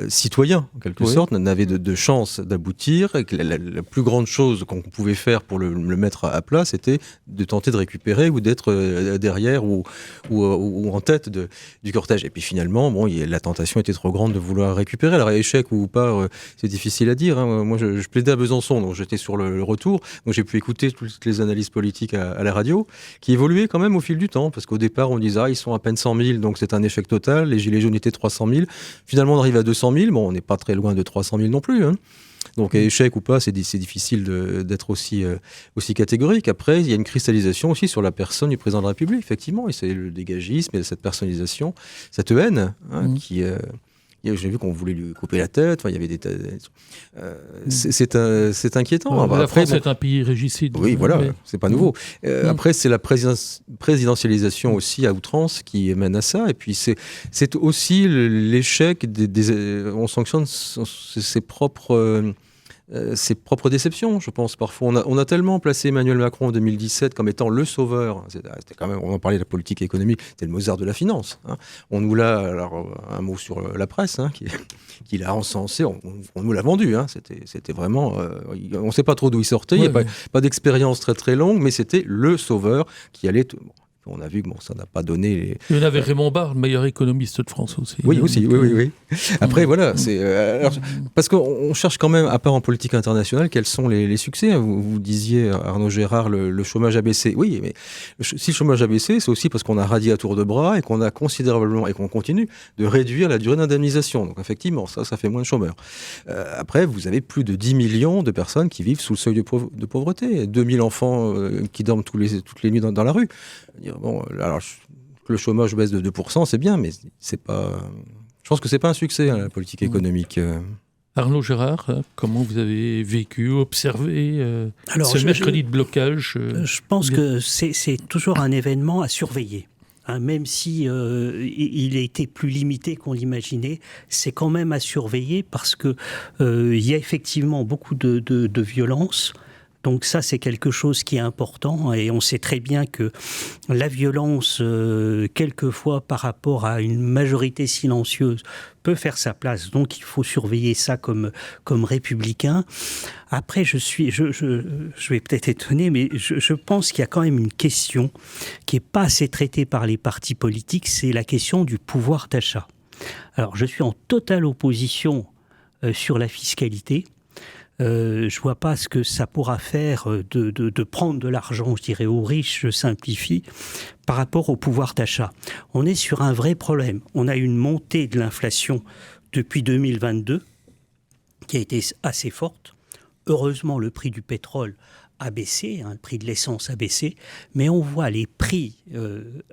citoyen, en quelque sorte, n'avait de chance d'aboutir, et que la plus grande chose qu'on pouvait faire pour le mettre à plat, c'était de tenter de récupérer ou d'être derrière ou en tête du cortège. Et puis finalement, la tentation était trop grande de vouloir récupérer. Alors échec ou pas, c'est difficile à dire. Hein. Moi, je plaidais à Besançon, donc j'étais sur le retour, donc j'ai pu écouter toutes les analyses politiques à la radio, qui évoluaient quand même au fil du temps, parce qu'au départ on disait ils sont à peine 100 000, donc c'est un échec total, les Gilets jaunes étaient 300 000, finalement on arrive à 200 000, on n'est pas très loin de 300 000 non plus, hein. Donc échec ou pas, c'est difficile d'être aussi catégorique. Après, il y a une cristallisation aussi sur la personne du président de la République, effectivement, et c'est le dégagisme et cette personnalisation, cette haine qui... J'ai vu qu'on voulait lui couper la tête. Il y avait des c'est inquiétant. La France est un pays régicide. Oui, voilà, c'est pas nouveau. Après, c'est la présidentialisation aussi à outrance qui mène à ça. Et puis, c'est aussi l'échec on sanctionne ses propres déceptions, je pense, parfois. On a tellement placé Emmanuel Macron en 2017 comme étant le sauveur. C'était quand même, on en parlait de la politique économique, c'était le Mozart de la finance. Hein. On nous l'a, alors un mot sur la presse, hein, qui l'a encensé, on nous l'a vendu. Hein. C'était vraiment, on ne sait pas trop d'où il sortait, il n'y a pas d'expérience très très longue, mais c'était le sauveur qui allait... On a vu que ça n'a pas donné... Il y en avait Raymond Barre, le meilleur économiste de France aussi. Oui, aussi, oui. Après, voilà, parce qu'on cherche quand même, à part en politique internationale, quels sont les succès. Vous disiez, Arnaud Gérard, le chômage a baissé. Oui, mais si le chômage a baissé, c'est aussi parce qu'on a radié à tour de bras et qu'on a considérablement, et qu'on continue, de réduire la durée d'indemnisation. Donc effectivement, ça fait moins de chômeurs. Après, vous avez plus de 10 millions de personnes qui vivent sous le seuil de pauvreté. 2000 enfants qui dorment toutes les nuits dans la rue. Alors, que le chômage baisse de 2%, c'est bien, mais c'est pas... Je pense que c'est pas un succès, la politique économique. Arnaud Gérard, comment vous avez vécu, observé ce mercredi de blocage Je pense que c'est toujours un événement à surveiller. Même si il a été plus limité qu'on l'imaginait, c'est quand même à surveiller parce que il y a effectivement beaucoup de violence. Donc ça, c'est quelque chose qui est important et on sait très bien que la violence, quelquefois par rapport à une majorité silencieuse, peut faire sa place. Donc il faut surveiller ça comme républicain. Après, je vais peut-être étonner, mais je pense qu'il y a quand même une question qui n'est pas assez traitée par les partis politiques, c'est la question du pouvoir d'achat. Alors je suis en totale opposition sur la fiscalité. Je vois pas ce que ça pourra faire de prendre de l'argent, je dirais, aux riches, je simplifie, par rapport au pouvoir d'achat. On est sur un vrai problème. On a une montée de l'inflation depuis 2022 qui a été assez forte. Heureusement, le prix du pétrole a baissé, le prix de l'essence a baissé, mais on voit les prix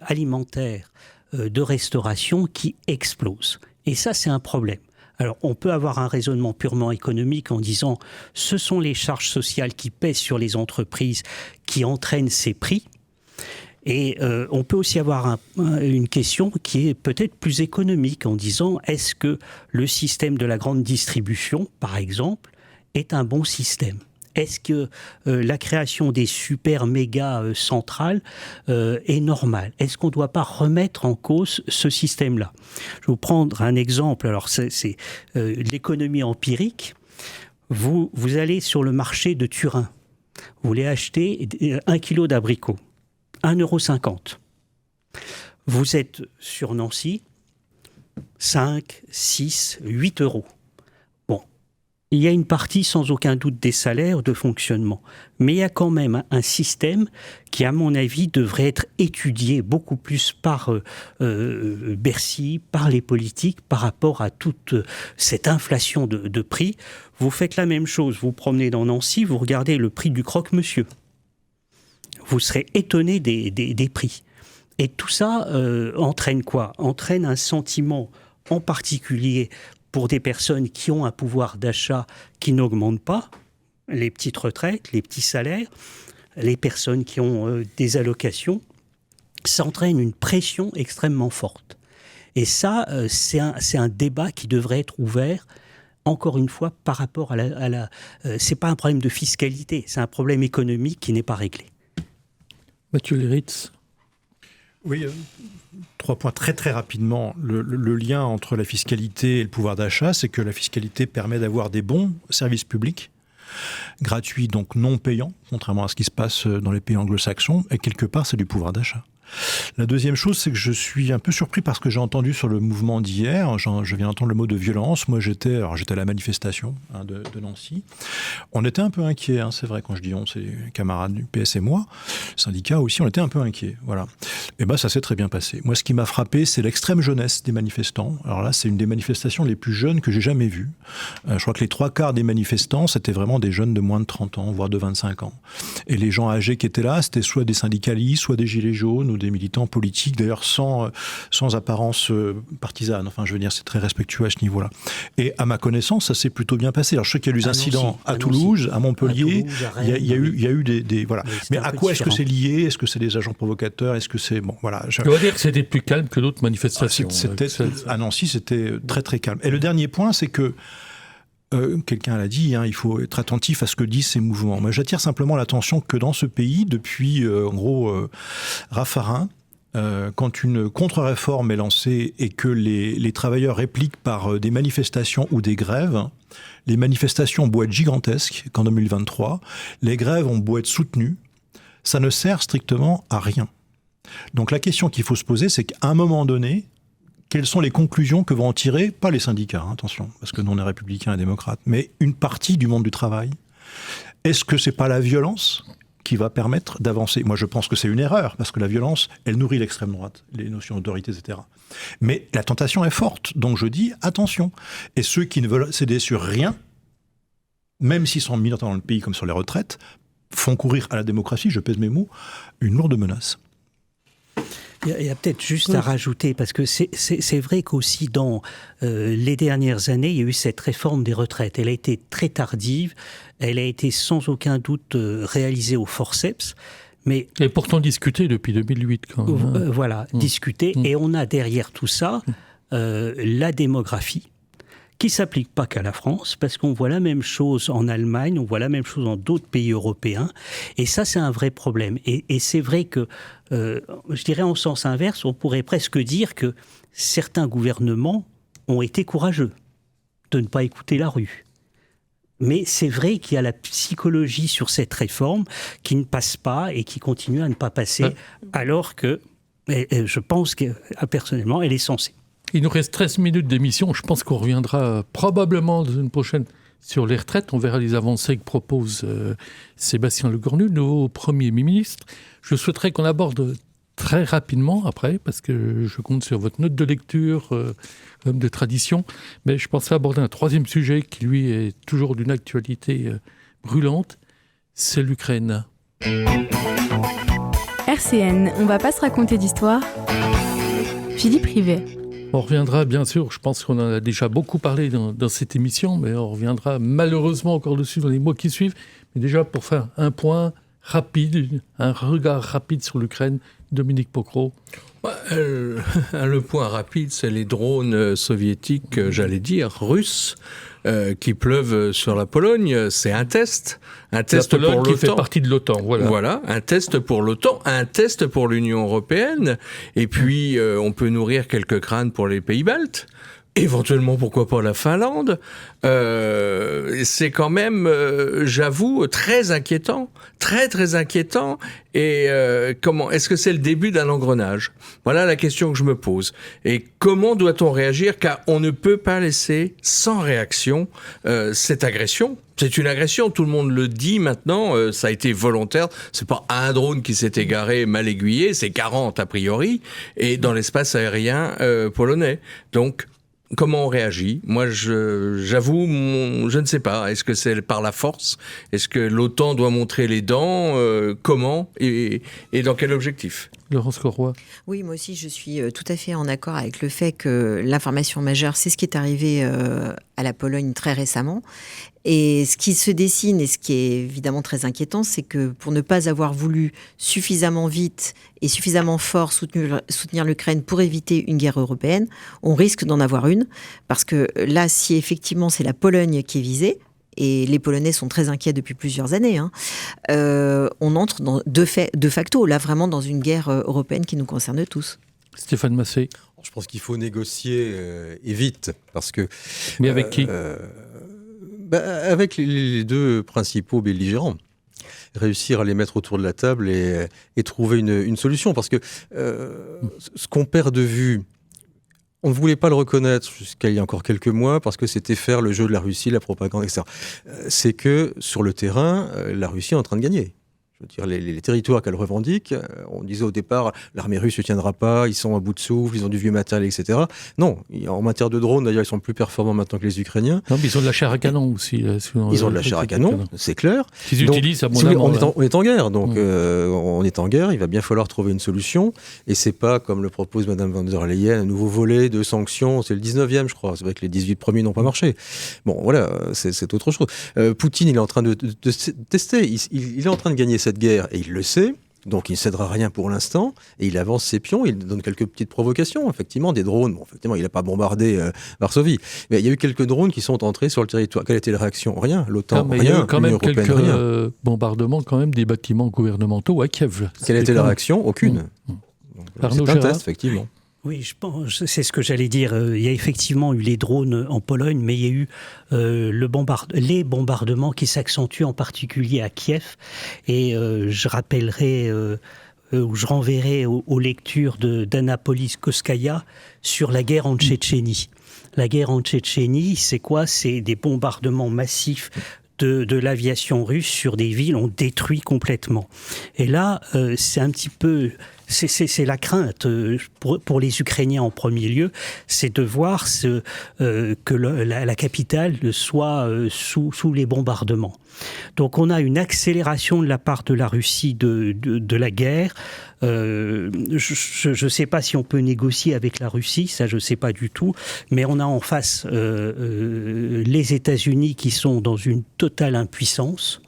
alimentaires de restauration qui explosent. Et ça, c'est un problème. Alors, on peut avoir un raisonnement purement économique en disant ce sont les charges sociales qui pèsent sur les entreprises qui entraînent ces prix. Et on peut aussi avoir une question qui est peut-être plus économique en disant est-ce que le système de la grande distribution, par exemple, est un bon système ? Est-ce que la création des super méga centrales est normale ? Est-ce qu'on ne doit pas remettre en cause ce système-là ? Je vais vous prendre un exemple. Alors, c'est l'économie empirique. Vous allez sur le marché de Turin. Vous voulez acheter 1 kilo d'abricots. 1,50 €. Vous êtes sur Nancy, 5, 6, 8 €. il y a une partie sans aucun doute des salaires de fonctionnement, mais il y a quand même un système qui, à mon avis, devrait être étudié beaucoup plus par Bercy, par les politiques, par rapport à toute cette inflation de prix. Vous faites la même chose, vous promenez dans Nancy, vous regardez le prix du croque-monsieur. Vous serez étonné des prix. Et tout ça entraîne quoi ? Entraîne un sentiment en particulier pour des personnes qui ont un pouvoir d'achat qui n'augmente pas, les petites retraites, les petits salaires, les personnes qui ont des allocations, ça entraîne une pression extrêmement forte. Et ça, c'est un débat qui devrait être ouvert, encore une fois, par rapport à la c'est pas un problème de fiscalité, c'est un problème économique qui n'est pas réglé. Mathieu Léritz. Oui, 3 points très très rapidement. Le lien entre la fiscalité et le pouvoir d'achat, c'est que la fiscalité permet d'avoir des bons services publics, gratuits donc non payants, contrairement à ce qui se passe dans les pays anglo-saxons, et quelque part c'est du pouvoir d'achat. La deuxième chose, c'est que je suis un peu surpris par ce que j'ai entendu sur le mouvement d'hier. Je viens d'entendre le mot de violence. Moi, j'étais à la manifestation de Nancy. On était un peu inquiets, c'est vrai, quand je dis on, c'est les camarades du PS et moi. Le syndicat aussi, on était un peu inquiets. Voilà. Et ça s'est très bien passé. Moi, ce qui m'a frappé, c'est l'extrême jeunesse des manifestants. Alors là, c'est une des manifestations les plus jeunes que j'ai jamais vues. Je crois que les 3/4 des manifestants, c'était vraiment des jeunes de moins de 30 ans, voire de 25 ans. Et les gens âgés qui étaient là, c'était soit des syndicalistes, soit des gilets jaunes, ou des militants politiques, d'ailleurs sans apparence partisane. Enfin, je veux dire, c'est très respectueux à ce niveau-là. Et à ma connaissance, ça s'est plutôt bien passé. Alors, je sais qu'il y a eu des incidents à Toulouse, à Montpellier. Il y a eu des voilà. Mais à quoi est-ce que c'est lié ? Est-ce que c'est des agents provocateurs ? Est-ce que c'est voilà. Je dois dire que c'était plus calme que d'autres manifestations. À Nancy, c'était très très calme. Et le dernier point, c'est que quelqu'un l'a dit, il faut être attentif à ce que disent ces mouvements. Moi, j'attire simplement l'attention que dans ce pays, depuis, Raffarin, quand une contre-réforme est lancée et que les travailleurs répliquent par des manifestations ou des grèves, les manifestations ont beau être gigantesques qu'en 2023, les grèves ont beau être soutenues, ça ne sert strictement à rien. Donc la question qu'il faut se poser, c'est qu'à un moment donné, quelles sont les conclusions que vont en tirer, pas les syndicats, attention, parce que nous on est républicains et démocrates, mais une partie du monde du travail. Est-ce que c'est pas la violence qui va permettre d'avancer ? Moi je pense que c'est une erreur, parce que la violence, elle nourrit l'extrême droite, les notions d'autorité, etc. Mais la tentation est forte, donc je dis attention. Et ceux qui ne veulent céder sur rien, même s'ils sont militants dans le pays comme sur les retraites, font courir à la démocratie, je pèse mes mots, une lourde menace. Il y a peut-être juste à rajouter, parce que c'est vrai qu'aussi dans les dernières années, il y a eu cette réforme des retraites. Elle a été très tardive, elle a été sans aucun doute réalisée au forceps. Mais et pourtant discutée depuis 2008 quand même. Voilà, discutée. Et on a derrière tout ça la démographie, qui ne s'applique pas qu'à la France, parce qu'on voit la même chose en Allemagne, on voit la même chose dans d'autres pays européens, et ça c'est un vrai problème. Et c'est vrai que, je dirais en sens inverse, on pourrait presque dire que certains gouvernements ont été courageux de ne pas écouter la rue. Mais c'est vrai qu'il y a la psychologie sur cette réforme qui ne passe pas et qui continue à ne pas passer, alors que, je pense que personnellement, elle est censée. Il nous reste 13 minutes d'émission. Je pense qu'on reviendra probablement dans une prochaine sur les retraites. On verra les avancées que propose Sébastien Lecornu, nouveau Premier ministre. Je souhaiterais qu'on aborde très rapidement après, parce que je compte sur votre note de lecture, comme de tradition. Mais je pensais aborder un troisième sujet qui, lui, est toujours d'une actualité brûlante. C'est l'Ukraine. RCN, on va pas se raconter d'histoire. Philippe Rivet. On reviendra, bien sûr, je pense qu'on en a déjà beaucoup parlé dans cette émission, mais on reviendra malheureusement encore dessus dans les mois qui suivent. Mais déjà, pour faire un point rapide, un regard rapide sur l'Ukraine, Dominique Pocro. Le point rapide, c'est les drones soviétiques, j'allais dire, russes, qui pleuvent sur la Pologne. C'est un test. Un test la Pologne pour l'OTAN. Qui fait partie de l'OTAN, Voilà, un test pour l'OTAN, un test pour l'Union européenne. Et puis, on peut nourrir quelques craintes pour les pays baltes. éventuellement, pourquoi pas la Finlande, c'est quand même, j'avoue, très inquiétant, très inquiétant. Et est-ce que c'est le début d'un engrenage? Voilà la question que je me pose. Et comment doit-on réagir? Car on ne peut pas laisser sans réaction cette agression. C'est une agression, tout le monde le dit maintenant, ça a été volontaire. C'est pas un drone qui s'est égaré mal aiguillé, c'est 40 a priori, et dans l'espace aérien polonais. Donc, comment on réagit? Moi, j'avoue, je ne sais pas. Est-ce que c'est par la force? Est-ce que l'OTAN doit montrer les dents? Comment et dans quel objectif? Laurence Corroy. Oui, moi aussi, je suis tout à fait en accord avec le fait que l'information majeure, c'est ce qui est arrivé à la Pologne très récemment. Et ce qui se dessine et ce qui est évidemment très inquiétant, c'est que pour ne pas avoir voulu suffisamment vite et suffisamment fort soutenir l'Ukraine pour éviter une guerre européenne, on risque d'en avoir une. Parce que là, si effectivement c'est la Pologne qui est visée, et les Polonais sont très inquiets depuis plusieurs années, on entre de facto, là vraiment dans une guerre européenne qui nous concerne tous. Stéphane Massé. Je pense qu'il faut négocier et vite, parce que... Mais avec qui avec les deux principaux belligérants. Réussir à les mettre autour de la table et trouver une solution. Parce que ce qu'on perd de vue, on ne voulait pas le reconnaître jusqu'à il y a encore quelques mois parce que c'était faire le jeu de la Russie, la propagande, etc. C'est que sur le terrain, la Russie est en train de gagner. Je veux dire, les territoires qu'elle revendique, on disait au départ, l'armée russe ne tiendra pas, ils sont à bout de souffle, ils ont du vieux matériel, etc. Non, en matière de drones, d'ailleurs, ils sont plus performants maintenant que les Ukrainiens. Non, mais ils ont de la chair à canon aussi. Ils ont de la chair à canon, c'est clair. Qu'ils utilisent abondamment. On est en guerre, donc on est en guerre, il va bien falloir trouver une solution. Et c'est pas, comme le propose Mme von der Leyen, un nouveau volet de sanctions, c'est le 19e, je crois. C'est vrai que les 18 premiers n'ont pas marché. Bon, voilà, c'est autre chose. Poutine, il est en train de tester, il est en train de gagner cette guerre, et il le sait, donc il ne cédera rien pour l'instant, et il avance ses pions, il donne quelques petites provocations, effectivement, des drones. Bon, effectivement, il n'a pas bombardé Varsovie, mais il y a eu quelques drones qui sont entrés sur le territoire. Quelle était la réaction? Rien. L'OTAN, rien. Il y a eu quand même l'Union quelques européenne, bombardements quand même des bâtiments gouvernementaux à Kiev. Quelle était la réaction? Aucune. C'est un test, effectivement. Oui, je pense, c'est ce que j'allais dire. Il y a effectivement eu les drones en Pologne, mais il y a eu les bombardements qui s'accentuent en particulier à Kiev. Et je rappellerai, ou je renverrai aux lectures d'Anna Politkovskaya sur la guerre en Tchétchénie. La guerre en Tchétchénie, c'est quoi? C'est des bombardements massifs de l'aviation russe sur des villes, on détruit complètement. Et là, c'est un petit peu... C'est la crainte pour les Ukrainiens en premier lieu, c'est de voir que la capitale soit sous les bombardements. Donc on a une accélération de la part de la Russie de la guerre. Je ne sais pas si on peut négocier avec la Russie, ça je ne sais pas du tout, mais on a en face les États-Unis qui sont dans une totale impuissance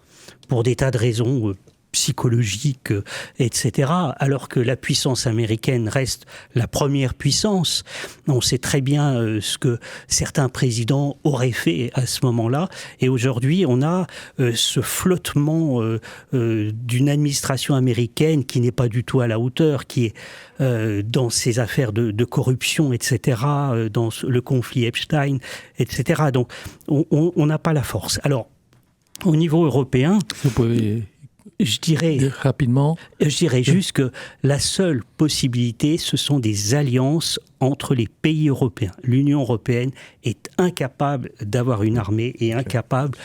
pour des tas de raisons psychologique, etc., alors que la puissance américaine reste la première puissance. On sait très bien ce que certains présidents auraient fait à ce moment-là, et aujourd'hui on a ce flottement d'une administration américaine qui n'est pas du tout à la hauteur, qui est dans ces affaires de corruption, etc., dans le conflit Epstein, etc. Donc on n'a pas la force. Alors, au niveau européen... Vous pouvez... Je dirais rapidement. Je dirais juste que la seule possibilité, ce sont des alliances entre les pays européens. L'Union européenne est incapable d'avoir une armée et incapable,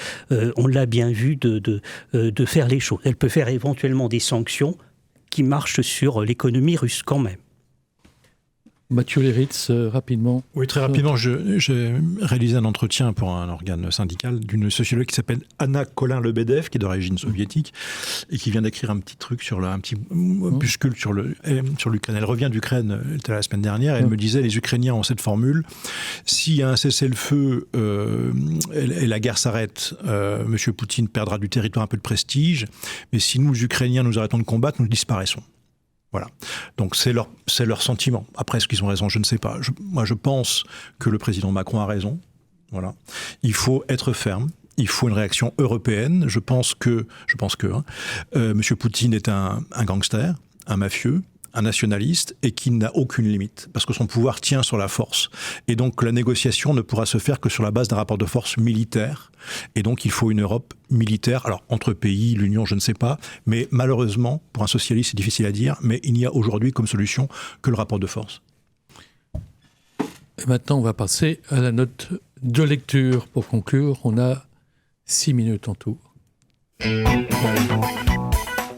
on l'a bien vu, de faire les choses. Elle peut faire éventuellement des sanctions qui marchent sur l'économie russe quand même. Mathieu Léritz, rapidement. Oui, très rapidement. J'ai réalisé un entretien pour un organe syndical d'une sociologue qui s'appelle Anna Colin-Lebedev, qui est d'origine soviétique, et qui vient d'écrire un petit truc un petit opuscule sur l'Ukraine. Elle revient d'Ukraine la semaine dernière, et elle me disait, les Ukrainiens ont cette formule, s'il y a un cessez-le-feu et la guerre s'arrête, M. Poutine perdra du territoire, un peu de prestige, mais si nous, Ukrainiens, nous arrêtons de combattre, nous disparaissons. Voilà. Donc c'est leur sentiment. Après, est-ce qu'ils ont raison? Je ne sais pas. Moi, je pense que le président Macron a raison. Voilà. Il faut être ferme. Il faut une réaction européenne. Je pense que M. Poutine est un gangster, un mafieux, un nationaliste et qui n'a aucune limite, parce que son pouvoir tient sur la force. Et donc la négociation ne pourra se faire que sur la base d'un rapport de force militaire. Et donc il faut une Europe militaire, alors entre pays, l'Union, je ne sais pas, mais malheureusement, pour un socialiste, c'est difficile à dire, mais il n'y a aujourd'hui comme solution que le rapport de force. Et maintenant, on va passer à la note de lecture. Pour conclure, on a 6 minutes en tout.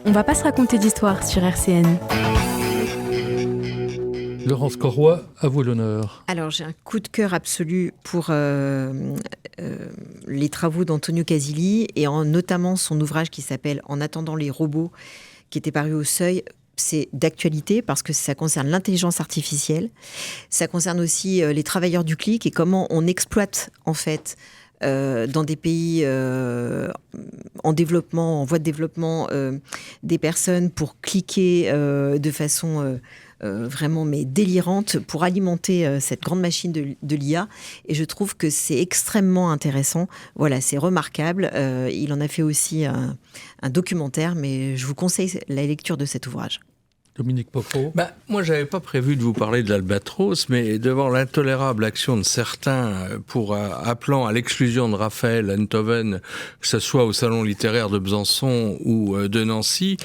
On va pas se raconter d'histoire sur RCN. Laurence Corroy, à vous l'honneur. Alors, j'ai un coup de cœur absolu pour les travaux d'Antonio Casilli et notamment son ouvrage qui s'appelle « En attendant les robots », qui était paru au Seuil. C'est d'actualité parce que ça concerne l'intelligence artificielle. Ça concerne aussi les travailleurs du clic et comment on exploite, en fait, dans des pays en développement, en voie de développement, des personnes pour cliquer de façon vraiment délirante pour alimenter cette grande machine de l'IA. Et je trouve que c'est extrêmement intéressant. Voilà, c'est remarquable. Il en a fait aussi un documentaire, mais je vous conseille la lecture de cet ouvrage. Dominique Popot. Moi, je n'avais pas prévu de vous parler de l'Albatros, mais devant l'intolérable action de certains appelant à l'exclusion de Raphaël Enthoven, que ce soit au Salon littéraire de Besançon ou de Nancy,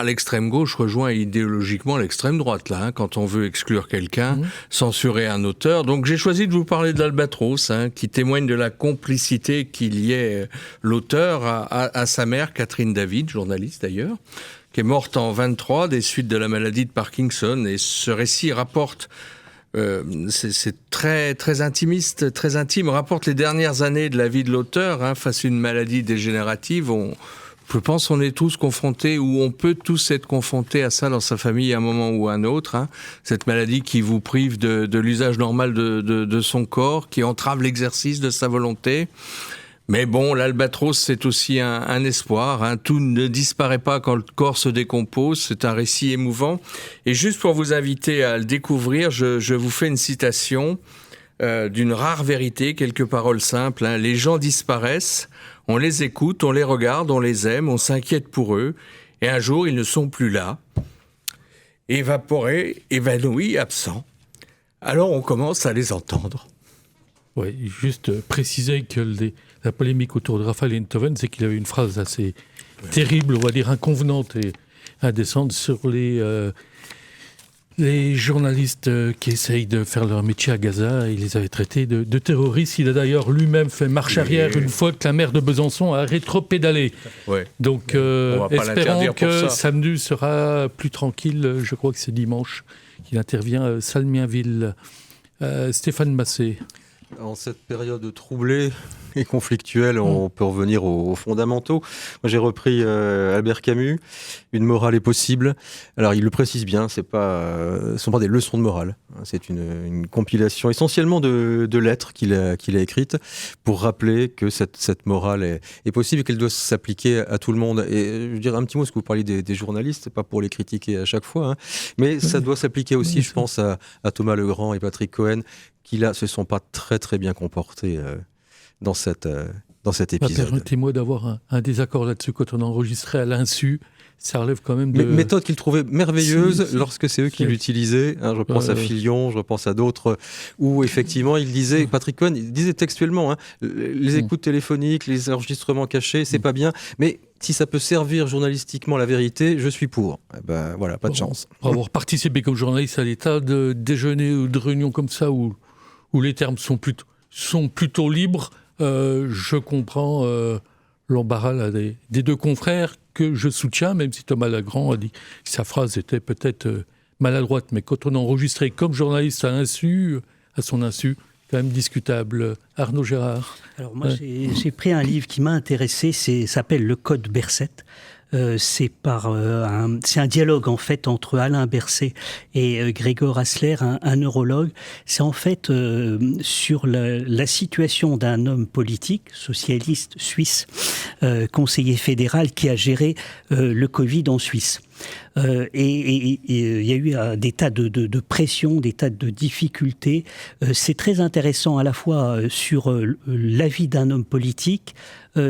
l'extrême gauche rejoint idéologiquement l'extrême droite, là, quand on veut exclure quelqu'un, censurer un auteur. Donc j'ai choisi de vous parler de l'Albatros, qui témoigne de la complicité qu'il y ait l'auteur à sa mère, Catherine David, journaliste d'ailleurs, qui est morte en 23 des suites de la maladie de Parkinson. Et ce récit rapporte, c'est très, très intimiste, très intime, rapporte les dernières années de la vie de l'auteur face à une maladie dégénérative. Je pense qu'on est tous confrontés, ou on peut tous être confrontés à ça dans sa famille à un moment ou à un autre. Cette maladie qui vous prive de l'usage normal de son corps, qui entrave l'exercice de sa volonté. Mais bon, l'Albatros, c'est aussi un espoir. Tout ne disparaît pas quand le corps se décompose. C'est un récit émouvant. Et juste pour vous inviter à le découvrir, je vous fais une citation d'une rare vérité, quelques paroles simples. Les gens disparaissent, on les écoute, on les regarde, on les aime, on s'inquiète pour eux. Et un jour, ils ne sont plus là, évaporés, évanouis, absents. Alors on commence à les entendre. Oui, juste préciser que la polémique autour de Raphaël Enthoven, c'est qu'il avait une phrase assez terrible, on va dire inconvenante et indécente sur les journalistes qui essayent de faire leur métier à Gaza. Il les avait traités de terroristes. Il a d'ailleurs lui-même fait marche arrière une fois que la maire de Besançon a rétropédalé. Ouais. Donc espérons que samedi sera plus tranquille. Je crois que c'est dimanche qu'il intervient à Salmienville. Stéphane Massé. En cette période troublée et conflictuelle, on peut revenir aux fondamentaux. Moi, j'ai repris Albert Camus, Une morale est possible. Alors, il le précise bien, ce ne sont pas des leçons de morale. C'est une compilation essentiellement de lettres qu'il a écrites pour rappeler que cette morale est possible et qu'elle doit s'appliquer à tout le monde. Et je dirais un petit mot, parce que vous parliez des journalistes, c'est pas pour les critiquer à chaque fois, mais ça doit s'appliquer aussi, je pense, à Thomas Legrand et Patrick Cohen, qui là se sont pas très très bien comportés dans cet épisode. Permettez-moi d'avoir un désaccord là-dessus. Quand on a enregistré à l'insu, ça relève quand même de... Méthode qu'ils trouvaient merveilleuse lorsque c'est eux qui l'utilisaient. Je pense à Filion, je pense à d'autres, où effectivement il disait, Patrick Cohen, il disait textuellement, les écoutes téléphoniques, les enregistrements cachés, c'est pas bien, mais si ça peut servir journalistiquement la vérité, je suis pour. Voilà, pas de chance. Pour avoir participé comme journaliste à l'état de déjeuner ou de réunion comme ça, où les termes sont plutôt libres, je comprends l'embarras là, des deux confrères que je soutiens, même si Thomas Legrand a dit que sa phrase était peut-être maladroite. Mais quand on enregistrait comme journaliste à son insu, quand même discutable. Arnaud Gérard. Alors moi, j'ai pris un livre qui m'a intéressé, s'appelle Le Code Berset. C'est un dialogue en fait entre Alain Berset et Gregor Hasler, un neurologue. C'est en fait sur la situation d'un homme politique, socialiste suisse, conseiller fédéral qui a géré le Covid en Suisse. Et il y a eu des tas de pressions, des tas de difficultés. C'est très intéressant à la fois sur la vie d'un homme politique,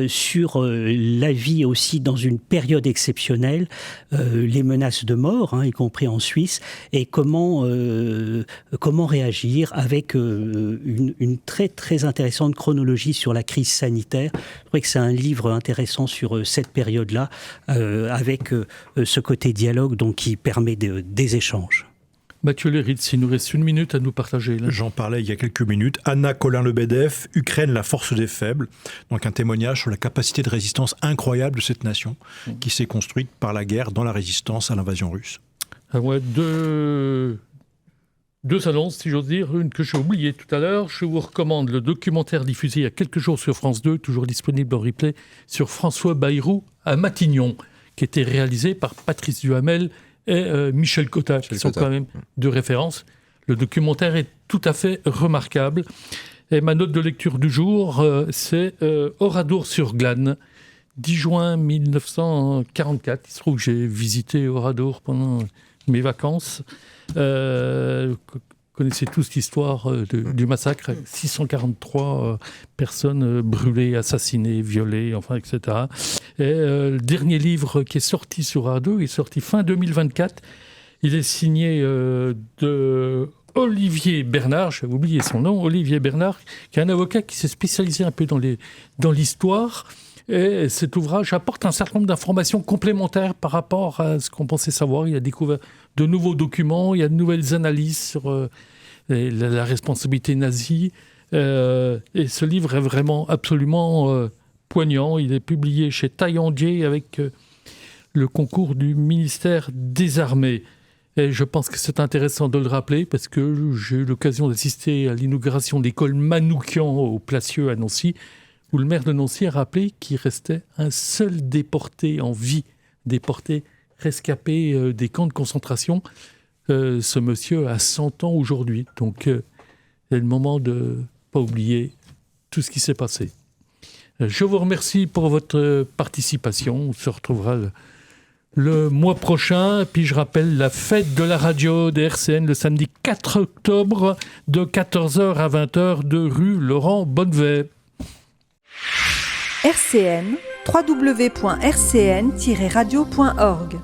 sur la vie aussi dans une période exceptionnelle, les menaces de mort, y compris en Suisse, et comment réagir avec une très très intéressante chronologie sur la crise sanitaire. Je crois que c'est un livre intéressant sur cette période-là, avec ce côté dialogue donc, qui permet des échanges. Mathieu Léritz, il nous reste 1 minute à nous partager. Là. J'en parlais il y a quelques minutes. Anna Colin-Lebedev, Ukraine, la force des faibles. Donc un témoignage sur la capacité de résistance incroyable de cette nation qui s'est construite par la guerre dans la résistance à l'invasion russe. Ah ouais, deux annonces, si j'ose dire. Une que j'ai oubliée tout à l'heure. Je vous recommande le documentaire diffusé il y a quelques jours sur France 2, toujours disponible en replay, sur François Bayrou à Matignon, qui était réalisé par Patrice Duhamel et Michel Cotta, qui sont quand même de référence. Le documentaire est tout à fait remarquable. Et ma note de lecture du jour, c'est Oradour-sur-Glane, 10 juin 1944. Il se trouve que j'ai visité Oradour pendant mes vacances. Vous connaissez tous l'histoire du massacre. 643 personnes brûlées, assassinées, violées, enfin, etc. Et le dernier livre qui est sorti sur Oradour, il est sorti fin 2024. Il est signé de Olivier Bernard, j'avais oublié son nom, Olivier Bernard, qui est un avocat qui s'est spécialisé un peu dans l'histoire. Et cet ouvrage apporte un certain nombre d'informations complémentaires par rapport à ce qu'on pensait savoir. Il a découvert de nouveaux documents, il y a de nouvelles analyses sur la responsabilité nazie. Et ce livre est vraiment absolument poignant. Il est publié chez Taillandier avec le concours du ministère des Armées. Et je pense que c'est intéressant de le rappeler parce que j'ai eu l'occasion d'assister à l'inauguration de l'école Manoukian au Placieux à Nancy, où le maire de Nancy a rappelé qu'il restait un seul déporté en vie, déporté rescapé des camps de concentration. Ce monsieur a 100 ans aujourd'hui. Donc, c'est le moment de ne pas oublier tout ce qui s'est passé. Je vous remercie pour votre participation. On se retrouvera le mois prochain. Puis je rappelle la fête de la radio de RCN le samedi 4 octobre de 14h à 20h de rue Laurent Bonnevet. RCN, www.rcn-radio.org